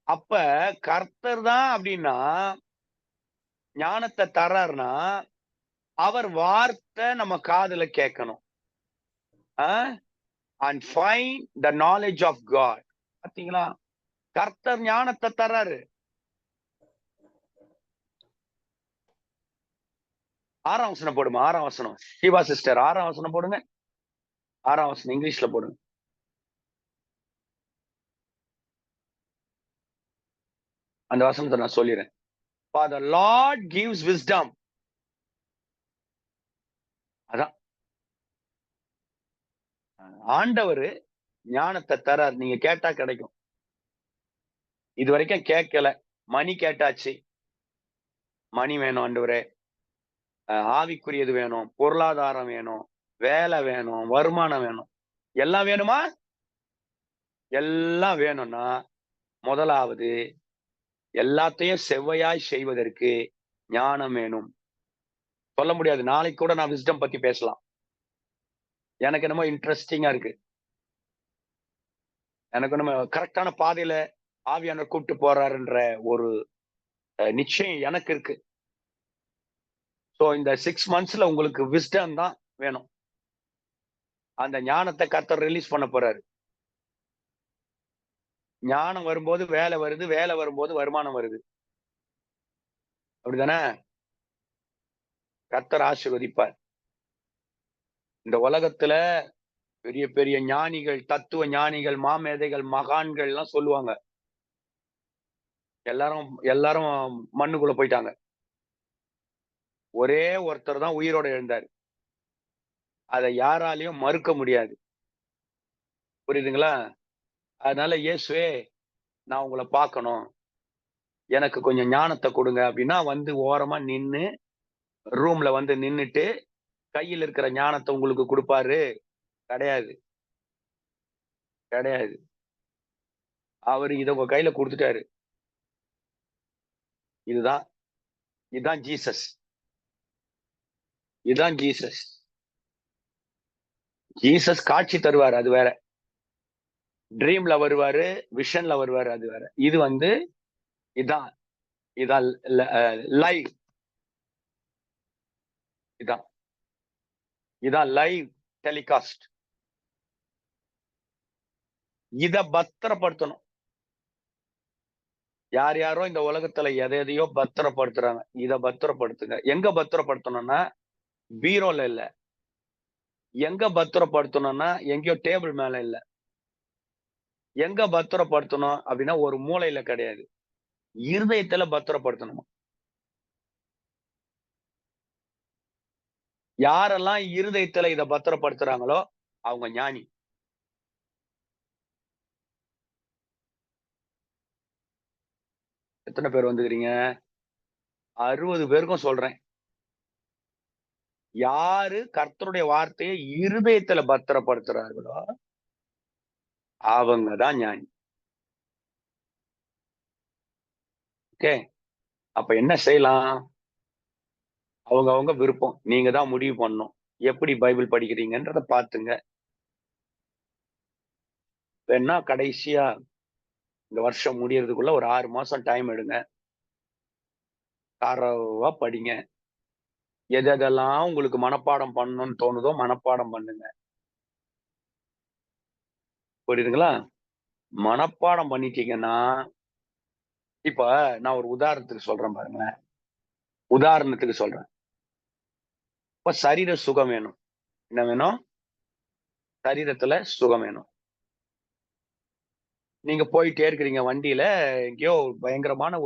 அப்ப கர்த்தர் தான் அப்படின்னா, ஞானத்தை தர்றாருன்னா அவர் வார்த்தை நம்ம காதுல கேட்கணும். and find the knowledge of God. பாத்தீங்களா? கர்த்தர் ஞானத்தை தர்றாரு. 6ஆம் வசனம் போடுமா? 6ஆம் வசனம். சிவா சிஸ்டர் 6ஆம் வசனம் போடுங்க. 6ஆம் வசனம் இங்கிலீஷ்ல போடுங்க. அந்த வசனத்தை நான் சொல்லிடுறேன். For the Lord gives wisdom. அதான் ஆண்டவர் ஞானத்தை தரார். நீங்க கேட்டா கிடைக்கும். இது வரைக்கும் கேட்கல. மணி கேட்டாச்சு. மணி வேணும் ஆண்டவரே, ஆவிக்குரியது வேணும், பொருளாதாரம் வேணும், வேலை வேணும், வருமானம் வேணும். எல்லாம் வேணுமா? எல்லாம் வேணும்னா முதலாவது எல்லாத்தையும் செவ்வையாய் செய்வதற்கு ஞானம் வேணும். சொல்ல முடியாது. நாளைக்கு கூட நான் விஸ்டம் பத்தி பேசலாம். எனக்கு என்னமோ இன்ட்ரெஸ்டிங்கா இருக்கு. எனக்கு நம்ம கரெக்டான பாதையில ஆவியானவர் கூப்பிட்டு போறாருன்ற ஒரு நிச்சயம் எனக்கு இருக்கு. சோ இந்த 6 monthsல உங்களுக்கு விஸ்டம் தான் வேணும். அந்த ஞானத்தை கர்த்தர் ரிலீஸ் பண்ண போறாரு. ஞானம் வரும்போது வேலை வருது, வேலை வரும்போது வருமானம் வருது. அப்படிதானே? கர்த்தர் ஆசீர்வதிப்பார். இந்த உலகத்துல பெரிய பெரிய ஞானிகள், தத்துவ ஞானிகள், மாமேதைகள், மகான்கள் எல்லாம் சொல்லுவாங்க. எல்லாரும் மண்ணுக்குள்ள போயிட்டாங்க. ஒரே ஒருத்தர் தான் உயிரோட எழுந்தார். அதை யாராலையும் மறுக்க முடியாது. புரியுதுங்களா? அதனால இயேசுவே, நான் உங்களை பார்க்கணும், எனக்கு கொஞ்சம் ஞானத்தை கொடுங்க அப்படின்னா வந்து ஓரமா நின்னு ரூம்ல வந்து நின்னுட்டு கையில் இருக்கிற ஞானத்தை உங்களுக்கு கொடுப்பாரு? கிடையாது, கிடையாது. அவரு இதை உங்க கையில கொடுத்துட்டாரு. இதுதான் ஜீசஸ். இதுதான் ஜீசஸ். ஜீசஸ் காட்சி தருவார், அது வேற. ட்ரீம்ல வருவாரு, விஷன்ல வருவாரு, அது வேற. இது வந்து இதான் இதான் லைவ். இதான் லைவ் டெலிகாஸ்ட். இத பத்திரப்படுத்தணும். யாரோ இந்த உலகத்துல எதையோ பத்திரப்படுத்துறாங்க. இத பத்திரப்படுத்துங்க. எங்க பத்திரப்படுத்தணும்னா பீரோல இல்ல. எங்க பத்திரப்படுத்தணும்னா எங்கேயோ டேபிள் மேல இல்ல. எங்க பத்திரப்படுத்தணும் அப்படின்னா ஒரு மூலையில கிடையாது, இருதயத்துல பத்திரப்படுத்தணும். யாரெல்லாம் இருதயத்துல இத பத்திரப்படுத்துறாங்களோ அவங்க ஞானி. எத்தனை பேர் வந்துக்கிறீங்க? 60 பேருக்கும் சொல்றேன். யாரு கர்த்தருடைய வார்த்தையை இருதயத்துல பத்திரப்படுத்துறார்களோ அவங்கதான் ஞானி. ஓகே, அப்ப என்ன செய்யலாம்? அவங்க விருப்பம். நீங்க தான் முடிவு பண்ணணும். எப்படி பைபிள் படிக்கிறீங்கன்றத பாத்துங்க. வேணா கடைசியா இந்த வருஷம் முடியறதுக்குள்ள ஒரு 6 மாசம் டைம் எடுங்க. தரவா படிங்க. எதெல்லாம் உங்களுக்கு மனப்பாடம் பண்ணணும்னு தோணுதோ மனப்பாடம் பண்ணுங்க. புரியுதுங்களா? மனப்பாடம் பண்ணிட்டீங்கன்னா, இப்ப நான் ஒரு உதாரணத்துக்கு சொல்றேன் பாருங்களேன். உதாரணத்துக்கு சொல்றேன். இப்ப சரீர சுகம் வேணும். என்ன வேணும்? சரீரத்துல சுகம் வேணும். நீங்க போயிட்டே இருக்கிறீங்க வண்டியில, எங்கேயோ பயங்கரமான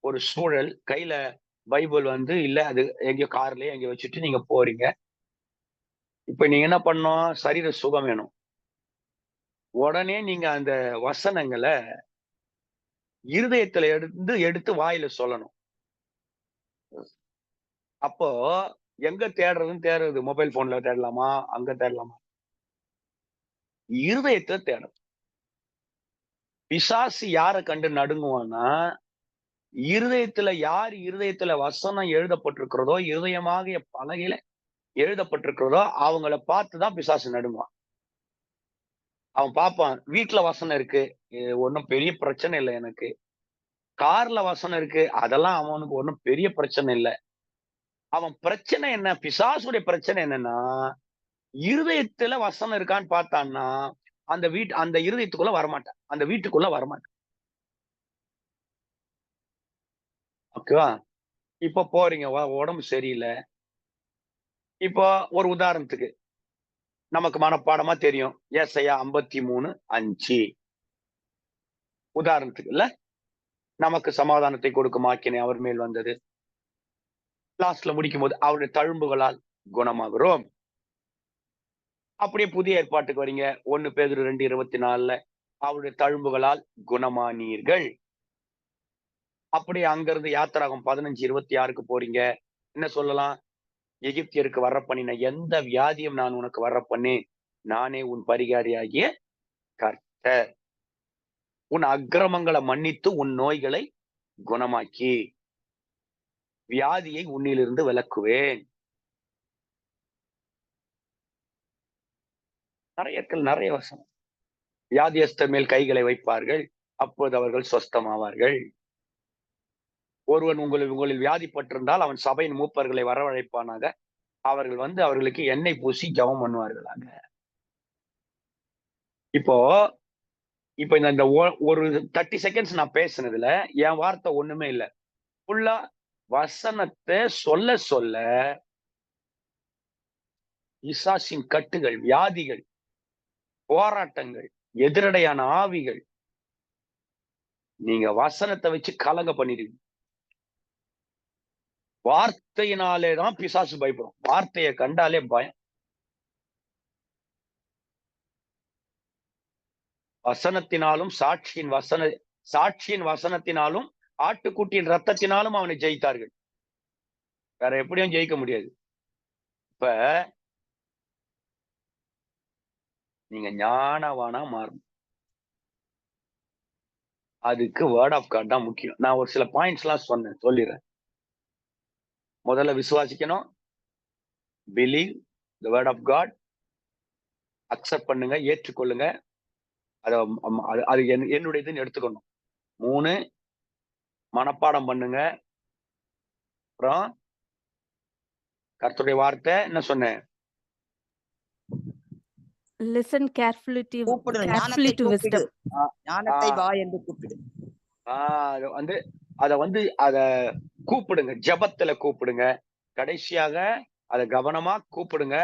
ஒரு சூழல், கையில பைபிள் வந்து இல்ல, அது எங்கேயோ கார்லயே எங்கேயோ வச்சுட்டு நீங்க போறீங்க. இப்ப நீங்க என்ன பண்ணணும்? சரீர சுகம் வேணும். உடனே நீங்க அந்த வசனங்களை இருதயத்துல எடுத்து வாயில சொல்லணும். அப்போ எங்க தேடுறதுன்னு தேடுறது? மொபைல் போன்ல தேடலாமா? அங்க தேடலாமா? இருதயத்தை தேடணும். பிசாசு யாரை கண்டு நடுங்குவான்னா, இருதயத்துல வசனம் எழுதப்பட்டிருக்கிறதோ, இருதயமாகிய பலகையில எழுதப்பட்டிருக்கிறதோ அவங்கள பார்த்துதான் பிசாசு நடுங்குவான். அவன் பார்ப்பான், வீட்டுல வசனம் இருக்கு, ஒன்னும் பெரிய பிரச்சனை இல்லை எனக்கு. கார்ல வசனம் இருக்கு, அதெல்லாம் அவனுக்கு ஒன்னும் பெரிய பிரச்சனை இல்லை. அவன் பிரச்சனை என்ன? பிசாசுடைய பிரச்சனை என்னன்னா, இருதயத்துல வசனம் இருக்கான்னு பார்த்தான்னா அந்த இருதயத்துக்குள்ள வரமாட்டான், அந்த வீட்டுக்குள்ள வரமாட்டான். ஓகேவா? இப்ப போறீங்க, உடம்பு சரியில்லை. இப்போ ஒரு உதாரணத்துக்கு நமக்கு மனப்பாடமா தெரியும், ஏசாயா 53:5. உதாரணத்துக்கு இல்ல, நமக்கு சமாதானத்தை கொடுக்கும் ஆக்கினை அவர் மேல் வந்தது. லாஸ்ட்ல முடிக்கும் போது அவருடைய தழும்புகளால் குணமாகிறோம். அப்படியே புதிய ஏற்பாட்டுக்கு வரீங்க. 1 பேதுரு 2:24 அவருடைய தழும்புகளால் குணமானீர்கள். அப்படியே அங்கிருந்து யாத்திராகம் 15:26 போறீங்க. என்ன சொல்லலாம்? எகிப்தியருக்கு வர பண்ணின எந்த வியாதியும் நான் உனக்கு வர பண்ணேன். நானே உன் பரிகாரியாகிய கர்த்தர். உன் அக்கிரமங்களை மன்னித்து உன் நோய்களை குணமாக்கி வியாதியை உன்னிலிருந்து விலக்குவேன். நிறைய வசனம். வியாதியஸ்தர் மேல் கைகளை வைப்பார்கள், அப்போது அவர்கள் சொஸ்தமாவார்கள். ஒருவன் உங்களில் வியாதிப்பட்டிருந்தால் அவன் சபையின் மூப்பர்களை வரவழைப்பானாக. அவர்கள் வந்து அவர்களுக்கு எண்ணெய் பூசி ஜெபம் பண்ணுவார்களாக. இப்போ இந்த ஒரு 30 செகண்ட்ஸ் நான் பேசுனதுல என் வார்த்தை ஒண்ணுமே இல்லை. ஃபுல்லா வசனத்தை சொல்ல சொல்ல பிசாசின் கட்டுகள், வியாதிகள், போராட்டங்கள், எதிரடையான ஆவிகள் நீங்க வசனத்தை வச்சு கலங்க பண்ணிடுவீங்க. வார்த்தையினாலேதான் பிசாசு பயப்படும். வார்த்தையை கண்டாலே பயம். வசனத்தினாலும் சாட்சியின் வசனத்தினாலும் ஆட்டுக்குட்டியின் ரத்தத்தினாலும் அவனை ஜெயித்தார்கள். வேற எப்படியும் ஜெயிக்க முடியாது. இப்ப நீங்க ஞானவானா மாறணும். அதுக்கு வேர்ட் ஆஃப் காட் தான் முக்கியம். நான் ஒரு சில பாயிண்ட்ஸ் எல்லாம் சொல்லிடுறேன். முதல்ல விசுவாசிக்கணும். Believe the word of God. Accept பண்ணுங்க, ஏற்றுக்கொள்ளுங்க. அது என்னுடையதுன்னு எடுத்துக்கணும். 3 மனப்பாடம் பண்ணுங்க. அப்புறம் கர்த்தருடைய வார்த்தை என்ன சொன்னேன்? Listen carefully to wisdom. ஞானத்தை வா என்று கூப்பிடு. அத கூப்பிடுங்க, ஜெபத்துல கூப்பிடுங்க. கடைசியாக அதை கவனமா கூப்பிடுங்க.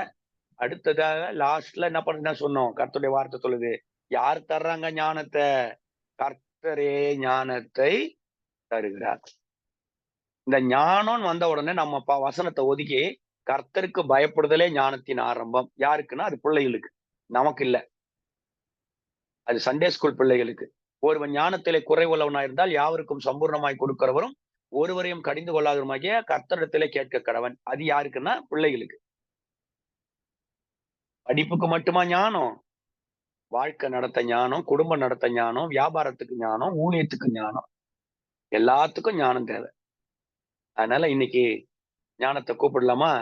அடுத்ததாக லாஸ்ட்ல என்ன சொன்னோம்? கர்த்தருடைய வார்த்தை சொல்லுது, யார் தர்றாங்க ஞானத்தை? கர்த்தரே ஞானத்தை தருகிறார். இந்த ஞானம் வந்த உடனே நம்ம வசனத்தை ஒதுக்கி கர்த்தருக்கு பயப்படுதலே ஞானத்தின் ஆரம்பம். யாருக்குன்னா அது பிள்ளைகளுக்கு, நமக்கு இல்ல. அது சண்டே ஸ்கூல் பிள்ளைகளுக்கு. ஒருவன் ஞானத்திலே குறைவுள்ளவனா இருந்தால் யாவருக்கும் சம்பூர்ணமாய் கொடுக்கிறவரும் ஒருவரையும் கடிந்து கொள்ளாதவருமாகிய கர்த்தரிடத்திலே கேட்க கடவன். அது யாருக்குன்னா பிள்ளைகளுக்கு. படிப்புக்கு மட்டுமா ஞானம்? வாழ்க்கை நடத்த ஞானம், குடும்பம் நடத்த ஞானம், வியாபாரத்துக்கு ஞானம், ஊழியத்துக்கு ஞானம், எல்லாத்துக்கும் ஞானம் தேவை. அதனால இன்னைக்கு ஞானத்தை கூப்பிடலாமா?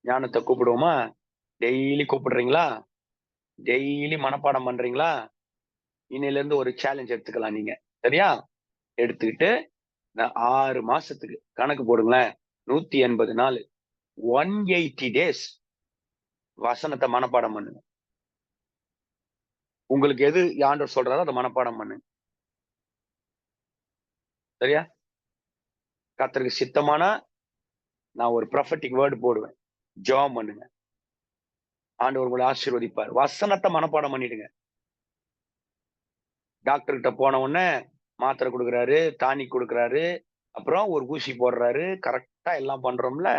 ஞானத்தை கூப்பிடுவோமா? டெய்லி கூப்பிடுறீங்களா? டெய்லி மனப்பாடம் பண்றீங்களா? இன்னையில இருந்து ஒரு சேலஞ்ச் எடுத்துக்கலாம் நீங்க. சரியா? எடுத்துக்கிட்டு 6 மாசத்துக்கு கணக்கு போடுங்களேன். 180 நாள், 180 days வசனத்தை மனப்பாடம் பண்ணுங்க. உங்களுக்கு எது ஆண்டவர் சொல்றாரோ அதை மனப்பாடம் பண்ணுங்க. சரியா? கர்த்தருக்கு சித்தமானா நான் ஒரு ப்ராஃபட்டிக் வேர்டு போடுவேன். ஜெபம் பண்ணுங்க. ஆண்டவர் உங்களை ஆசீர்வதிப்பார். வசனத்தை மனப்பாடம் பண்ணிடுங்க. டாக்டர் கிட்ட போன உடனே மாத்திரை கொடுக்குறாரு, டானிக் கொடுக்குறாரு, அப்புறம் ஒரு ஊசி போடுறாரு. கரெக்டா எல்லாம் பண்றோம்ல.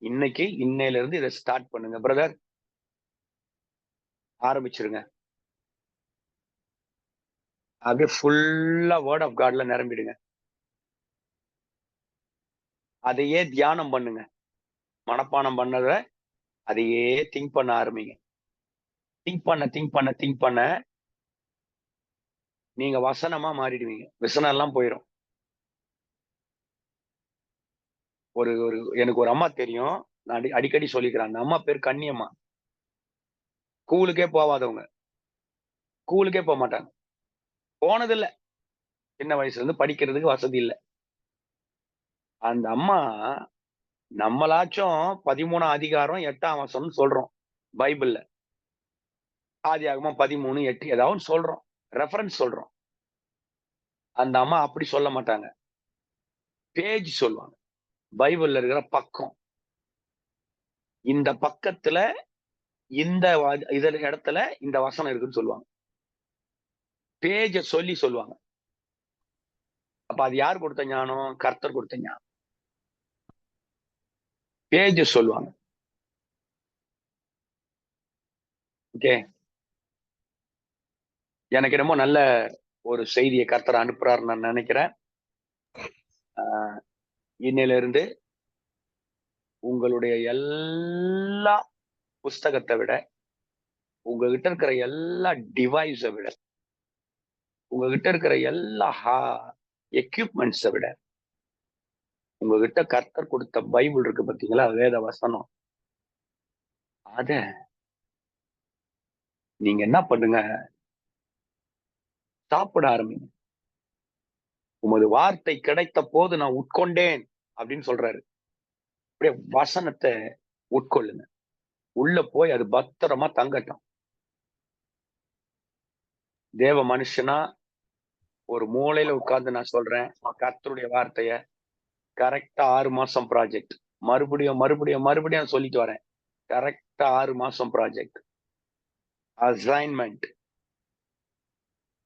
இன்னையில இருந்து இதை ஸ்டார்ட் பண்ணுங்க பிரதர். ஆரம்பிச்சிருங்க. அப்படியே ஃபுல்லா வேர்ட் ஆஃப் காட்ல நிரம்பிடுங்க. அதையே தியானம் பண்ணுங்க. மனப்பாடம் பண்ணத அதையே திங்க் பண்ண ஆரம்பிங்க. திங்க் பண்ண நீங்க வசனமா மாறிடுவீங்க. வசனம் எல்லாம் போயிடும். எனக்கு ஒரு அம்மா தெரியும். நான் அடிக்கடி சொல்லிக்கிறேன். அந்த அம்மா பேர் கன்னியம்மா. ஸ்கூலுக்கே போவாதவங்க. ஸ்கூலுக்கே போக மாட்டாங்க. போனதில்லை. சின்ன வயசுல இருந்து படிக்கிறதுக்கு வசதி இல்லை. அந்த அம்மா நம்மளாச்சும் 13 அதிகாரம் 8ஆம் வசனம் சொல்றோம் பைபிள்ல. ஆதியாகமம் 13:8 ஏதாவது சொல்றோம், ரெஃபரன்ஸ் சொல்றோம். அந்த அம்மா அப்படி சொல்ல மாட்டாங்க. பேஜ் சொல்லுவாங்க. பைபிள்ல இருக்கிற பக்கம், இந்த பக்கத்துல இந்த இடத்துல இந்த வசனம் இருக்குன்னு சொல்லுவாங்க. பேஜ சொல்லுவாங்க. அப்ப அது யார் கொடுத்த ஞானம்? கர்த்தர் கொடுத்த ஞானம். பேஜ சொல்லுவாங்க. ஓகே, எனக்கு என்னமோ நல்ல ஒரு செய்தியை கர்த்தர் அனுப்புறாருன்னு நான் நினைக்கிறேன். இன்னையில இருந்து உங்களுடைய எல்லா புஸ்தகத்தை விட, உங்ககிட்ட இருக்கிற எல்லா டிவைஸை விட, உங்ககிட்ட இருக்கிற எல்லா எக்யூப்மெண்ட்ஸை விட, உங்ககிட்ட கர்த்தர் கொடுத்த பைபிள் இருக்கு பார்த்தீங்களா, வேத வசனம், அத நீங்க என்ன பண்ணுங்க, சாப்பிட ஆரம்பிங்க. உமது வார்த்தை கிடைத்த போது நான் உட்கொண்டேன் அப்படின்னு சொல்றாரு. அப்படியே வசனத்தை உட்கொள்ளுங்க. உள்ள போய் அது பத்திரமா தங்கட்டும். தேவ மனுஷனா ஒரு மூலையில உட்கார்ந்து நான் சொல்றேன் கர்த்தருடைய வார்த்தைய. கரெக்டா 6 மாசம் ப்ராஜெக்ட். மறுபடியும் மறுபடியும் மறுபடியும் சொல்லிட்டு வரேன். கரெக்டா 6 மாசம் ப்ராஜெக்ட் அசைன்மெண்ட்.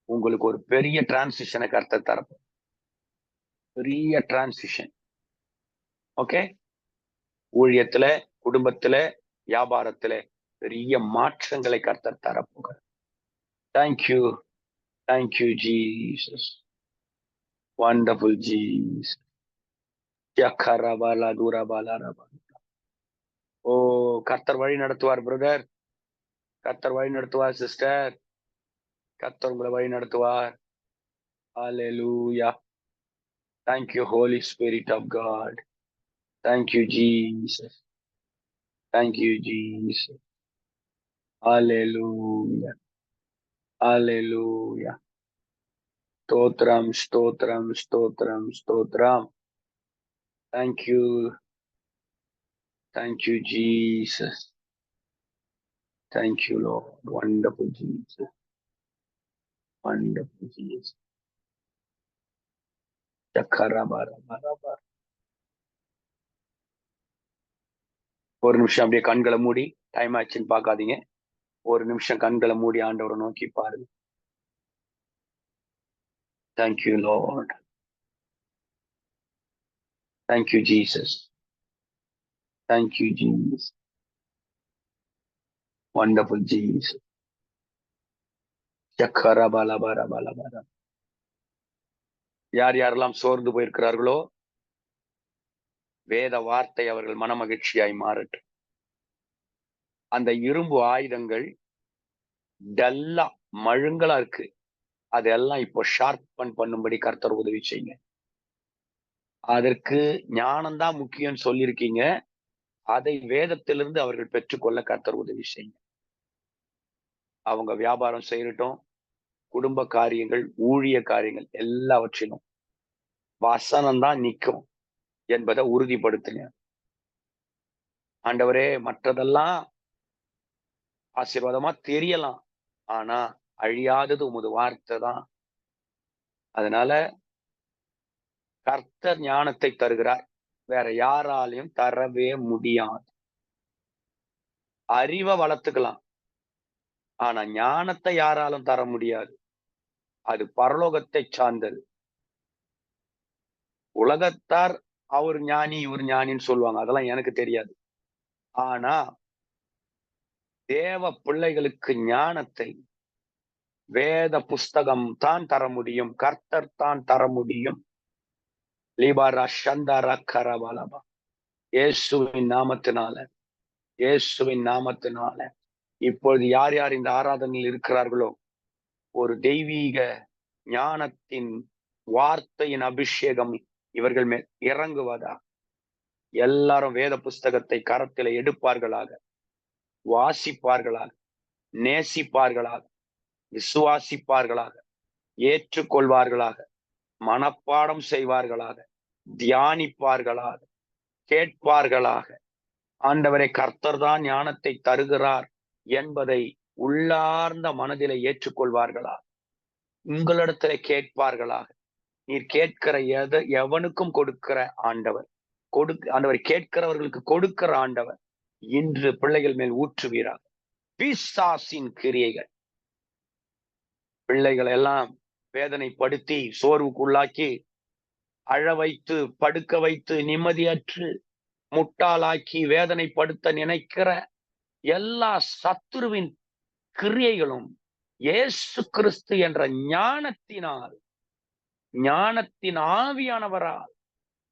உங்களுக்கு ஒரு பெரிய டிரான்சிஷனை கர்த்தர் தரப்போம். பெரிய டிரான்சிஷன். ஓகே, ஊழியத்துல, குடும்பத்துல, வியாபாரத்துல பெரிய மாற்றங்களை கர்த்தர் தரப்போகிறார். Thank you, thank you Jesus, wonderful Jesus. ஓ, கர்த்தர் வழி நடத்துவார் பிரதர், கர்த்தர் வழி நடத்துவார் சிஸ்டர், கர்த்தர் உங்களை வழி நடத்துவார். ஹல்லேலூயா. Thank you, Holy Spirit of God. Thank you, Jesus. Thank you, Jesus. Hallelujah. Hallelujah. Stotram, stotram, stotram, stotram. Thank you. Thank you, Jesus. Thank you, Lord. Wonderful Jesus. Wonderful Jesus. Chakarabarabaraba. ஒரு நிமிஷம் அப்படியே கண்களை மூடி, டைம் ஆச்சுன்னு பார்க்காதீங்க. ஒரு நிமிஷம் கண்களை மூடி ஆண்டவரை நோக்கி பாருங்க. Thank you, Lord. Thank you, Jesus. Thank you, Jesus. Wonderful Jesus. Chakarabalabarabara. யார் யாரெல்லாம் சோர்ந்து போயிருக்கிறார்களோ, வேத வார்த்தை அவர்கள் மனமகிழ்ச்சியாய் மாறட்டும். அந்த இரும்பு ஆயுதங்கள் டல்லா மழுங்களா இருக்கு, அதெல்லாம் இப்போ ஷார்பன் பண்ணும்படி கர்த்தர் உதவி செய்யுங்க. அதற்கு ஞானம்தான் முக்கியம் சொல்லியிருக்கீங்க. அதை வேதத்திலிருந்து அவர்கள் பெற்றுக்கொள்ள கர்த்தர் உதவி செய்யுங்க. அவங்க வியாபாரம் செய்யட்டும், குடும்ப காரியங்கள், ஊழிய காரியங்கள் எல்லாவற்றிலும் வசனம் தான் நிற்கும் என்பதை உறுதிப்படுத்துங்க. ஆண்டவரே, மற்றதெல்லாம் ஆசீர்வாதமா தெரியலாம், ஆனா அழியாதது உமது வார்த்தை தான். அதனால கர்த்தர் ஞானத்தை தருகிறார், வேற யாராலையும் தரவே முடியாது. அறிவை வளர்த்துக்கலாம், ஆனா ஞானத்தை யாராலும் தர முடியாது. அது பரலோகத்தை சார்ந்தது. உலகத்தார் அவர் ஞானி இவர் ஞானின்னு சொல்லுவாங்க, அதெல்லாம் எனக்கு தெரியாது. ஆனா தேவ பிள்ளைகளுக்கு ஞானத்தை வேத புஸ்தகம் தான் தர முடியும், கர்த்தர் தான் தர முடியும். லீபாரா சந்தாரா கரபாலபா. இயேசுவின் நாமத்தினால, இயேசுவின் நாமத்தினால இப்பொழுது யார் யார் இந்த ஆராதனையில் இருக்கிறார்களோ, ஒரு தெய்வீக ஞானத்தின் வார்த்தையின் அபிஷேகம் இவர்கள் மேல் இறங்குவதா. எல்லாரும் வேத புஸ்தகத்தை கரத்தில எடுப்பார்களாக, வாசிப்பார்களாக, நேசிப்பார்களாக, விசுவாசிப்பார்களாக, ஏற்றுக்கொள்வார்களாக, மனப்பாடம் செய்வார்களாக, தியானிப்பார்களாக, கேட்பார்களாக. ஆண்டவரை கர்த்தர் தான் ஞானத்தை தருகிறார் என்பதை உள்ளார்ந்த மனதிலே ஏற்றுக்கொள்வார்களாக, உங்களிடத்துல கேட்பார்களாக. நீர் கேட்கிற எவனுக்கும் கொடுக்கிற ஆண்டவர், ஆண்டவர் கேட்கிறவர்களுக்கு கொடுக்கிற ஆண்டவர். இன்று பிள்ளைகள் மேல் ஊற்றுவீராக பிசாசின் கிரியைகள், பிள்ளைகளை எல்லாம் வேதனைப்படுத்தி சோர்வுக்குள்ளாக்கி, அழ வைத்து, படுக்க வைத்து, நிம்மதியற்று முட்டாளாக்கி வேதனைப்படுத்த நினைக்கிற எல்லா சத்துருவின் கிரியைகளும் இயேசு கிறிஸ்து என்ற ஞானத்தினால், ஞானத்தின் ஆவியானவரால்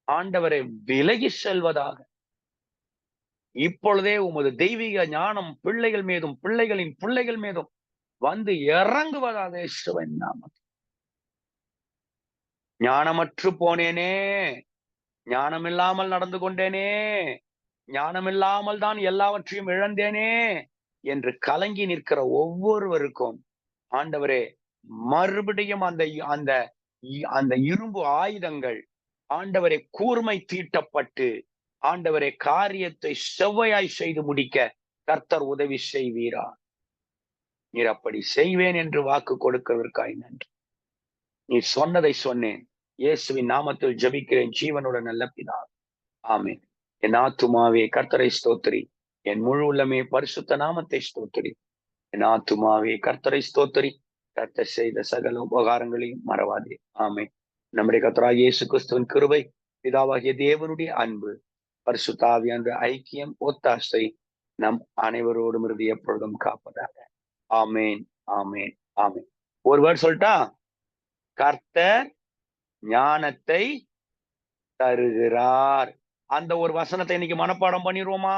ஆண்டவரை விலகி செல்வதாக. இப்பொழுதே உமது தெய்வீக ஞானம் பிள்ளைகள் மீதும் பிள்ளைகளின் பிள்ளைகள் மீதும் வந்து இறங்குவதாக இயேசுவின் நாமத்தில். ஞானமற்று போனேனே, ஞானமில்லாமல் நடந்து கொண்டேனே, ஞானமில்லாமல் தான் எல்லாவற்றையும் இழந்தேனே என்று கலங்கி நிற்கிற ஒவ்வொருவருக்கும் ஆண்டவரே மறுபடியும் அந்த இரும்பு ஆயுதங்கள் ஆண்டவரை கூர்மை தீட்டப்பட்டு ஆண்டவரை காரியத்தை செவ்வையாய் செய்து முடிக்க கர்த்தர் உதவி செய்வீரா. நீர் அப்படி செய்வேன் என்று வாக்கு கொடுக்கிறதற்காய் நன்றி. நீ சொன்னதை சொன்னேன். இயேசுவின் நாமத்தில் ஜெபிக்கிறேன் ஜீவனோட நல்ல பிதா, ஆமென். என் ஆத்துமாவே கர்த்தரை ஸ்தோத்திரி, என் முழு உள்ளமே பரிசுத்த நாமத்தை ஸ்தோத்திரி. என் ஆத்துமாவே கர்த்தரை ஸ்தோத்திரி, கர்த்தர் செய்த சகல உபகாரங்களையும் மறவாதே. ஆமென். நம்முடைய கர்த்தராகிய இயேசு கிறிஸ்துவின் கிருபை, பிதாவாகிய தேவனுடைய அன்பு, பரிசுத்த ஆவியானவருடைய ஐக்கியம், ஒத்தாசை நம் அனைவரோடும் இருந்து எப்பொழுதும் காப்பதாக. ஆமேன், ஆமேன், ஆமேன். ஒரு வேர்ட் சொல்லிட்டா, கர்த்தர் ஞானத்தை தருகிறார். அந்த ஒரு வசனத்தை இன்னைக்கு மனப்பாடம் பண்ணிடுவோமா?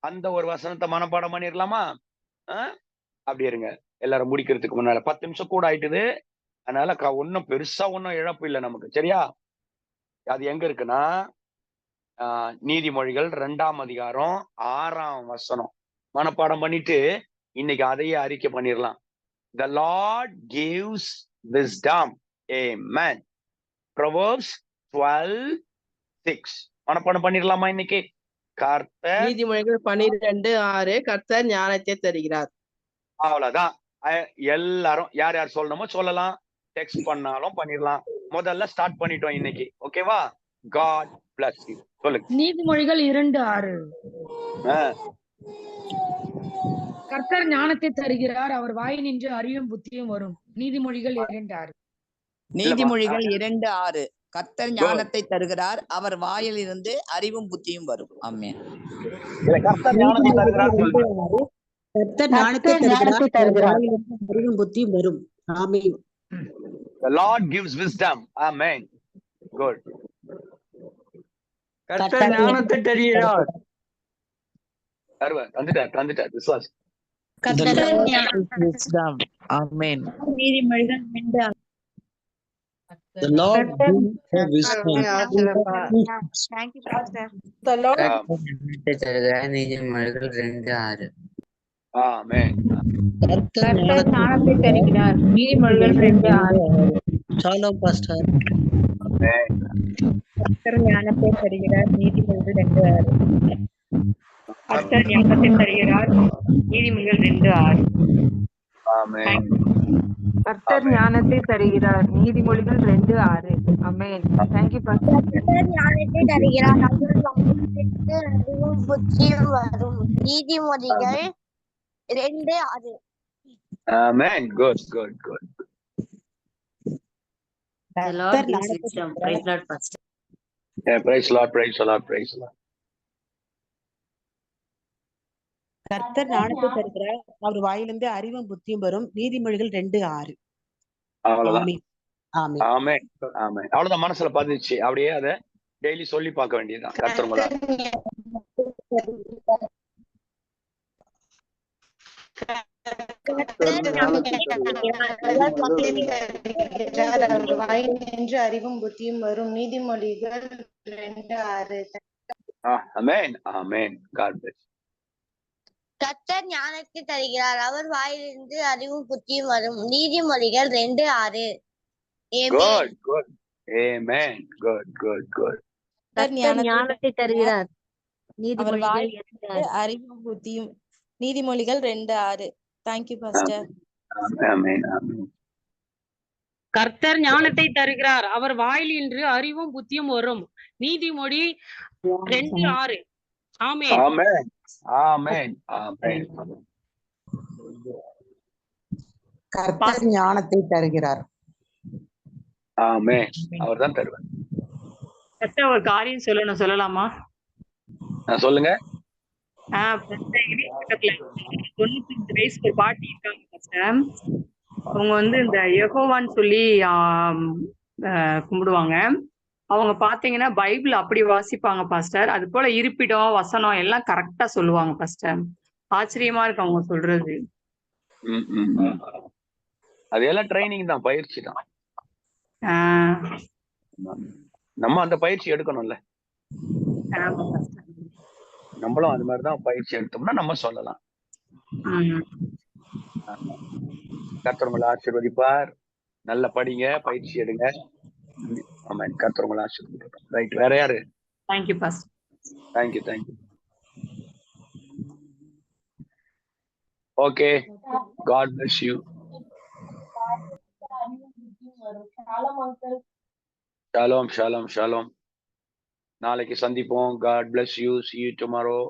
அந்த ஒரு வசனத்தை மனப்பாடம் பண்ணிடலாமா? அப்படி இருங்க. எல்லாரும் முடிக்கிறதுக்கு முன்னால 10 நிமிஷம் கூட ஆயிட்டுது. அதனால ஒன்னும் பெருசா ஒன்னும் இழப்பு இல்லை நமக்கு, சரியா? அது எங்க இருக்குன்னா, நீதிமொழிகள் 2ஆம் அதிகாரம் 6ஆம் வசனம் மனப்பாடம் பண்ணிட்டு இன்னைக்கு அதையே அறிக்கை பண்ணிடலாம். The Lord gives wisdom. Amen. Proverbs 12:6 மனப்பாடம் பண்ணிடலாமா இன்னைக்கு? கர்த்தர், நீதிமொழிகள் 12:6 கர்த்தர் ஞானத்தை தருகிறார். அவ்வளவுதான். எல்லாரும் யார் யார் சொல்லணுமோ சொல்லலாம், டெக்ஸ்ட் பண்ணாலும் பண்ணிடலாம். முதல்ல ஸ்டார்ட் பண்ணிட்டோம் இன்னைக்கு, ஓகேவா? God bless you. சொல்லுங்க. நீதிமொழிகள் 2:6 கர்த்தர் ஞானத்தை தருகிறார், அவர் வாய் நின்று அறிவும் புத்தியும் வரும். நீதிமொழிகள் 2:6. நீதிமொழிகள் 2:6 கர்த்தர் ஞானத்தை தருகிறார், அவர் வாயில் இருந்து அறிவும் புத்தியும் வரும். ஆமென். கர்த்தர் ஞானத்தை தருகிறார், கர்த்தர் ஞானத்தை தருகிறார், அறிவும் புத்தியும் வரும். ஆமென். The Lord gives wisdom. Amen. Good. கர்த்தர் ஞானத்தை தருகிறார். வந்துட்டார் விசுவாஸ். கர்த்தர் wisdom. Amen. நீதிமொழிகள் 2:6. The Lord gives wisdom. Thank you, Pastor. The Lord ஞானத்தை தருகிறார். நீதிமொழிகள் 2:6. ஆமென். கர்த்தர் ஞானத்தை தருகிறார். நீதிமொழிகள் 2:6. Shalom, Pastor. ஆமென். கர்த்தர் ஞானத்தை தருகிறார். நீதிமொழிகள் 2:6. கர்த்தர் ஞானத்தை தருகிறார். நீதிமொழிகள் 2:6. ஆமென். கர்த்தர் ஞானத்தை தருகிறார். நீதிமொழிகள் 2:6. ஆமென். Thank you, Pastor. கர்த்தர் ஞானத்தை தருகிறார், அவர் வாயிலிருந்து அறிவும் புத்தியும் வரும். நீதிமொழிகள் 2:6. Amen. Good. The Lord gives wisdom. Praise Lord, Pastor. Yeah, praise the Lord, praise the Lord, praise the Lord. கர்த்தர் ஞானத்தை தருகிறார், அவர் வாயிலிருந்து அறிவும் புத்தியும் வரும். நீதிமொழிகள் 2:6. அவ்வளவுதான். ஆமென். ஆமென். ஆமென். அவ்வளவுதான், மனசுல பதிச்சு அப்படியே அதை டெய்லி சொல்லி பார்க்க வேண்டியதுதான். கர்த்தர் உங்களை வாயில் நின்று அறிவும் புத்தியும் வரும். நீதிமொழிகள் 2:6. ஆமென். ஆமென். God bless. கர்த்தர் ஞானத்தை தருகிறார், அவர் வாயிலிருந்து அறிவும் புத்தியும் வரும். நீதிமொழிகள் 2:6. Good. Amen. Good. கர்த்தர் ஞானத்தை தருகிறார். அவர் வாயிலிருந்து அறிவும் புத்தியும். நீதிமொழிகள் 2:6. Thank you, Pastor. Amen. கர்த்தர் ஞானத்தை தருகிறார், அவர் வாயில் இன்று அறிவும் புத்தியும் வரும். நீதிமொழி 2:6. ஆமென். Amen. Amen. Amen. கர்த்தர் ஞானத்தை தருகிறார். ஆமென். அவர்தான் தருவார். கர்த்தர் ஒரு காரியம் சொல்லலாமா? சொல்லுங்க. பக்கத்துல 95 வயசுக்கு ஒரு பாட்டி இருக்காங்க பாஸ்டர். அவங்க வந்து இந்த யெகோவான்னு சொல்லி கும்பிடுவாங்க. அவங்க பாத்தீங்கன்னா பைபிள் அப்படி வாசிப்பாங்க பாஸ்டர். அது போல இருப்பிடம் வசனம் எல்லாம் கரெக்டா சொல்லுவாங்க பாஸ்டர். ஆச்சரியமா இருக்கு அவங்க சொல்றது. அதெல்லாம் ட்ரைனிங் தான், பயிற்சி தான். நம்ம அந்த பயிற்சி எடுக்கணும்ல. நம்மளும் அது மாதிரிதான் பயிற்சி எடுத்தோம்னா நம்ம சொல்லலாம். கர்த்தர் உங்களை ஆசீர்வதிப்பார். நல்ல படிங்க, பயிற்சி எடுங்க. ஆமாம், கர்த்தர் உங்களை ஆசீர்வதிப்பார். ரைட், வேற யாரு? Thank you pastor. Thank you. Okay, God bless you. Shalom. நாளைக்கு சந்திப்போம். God bless you. See you tomorrow.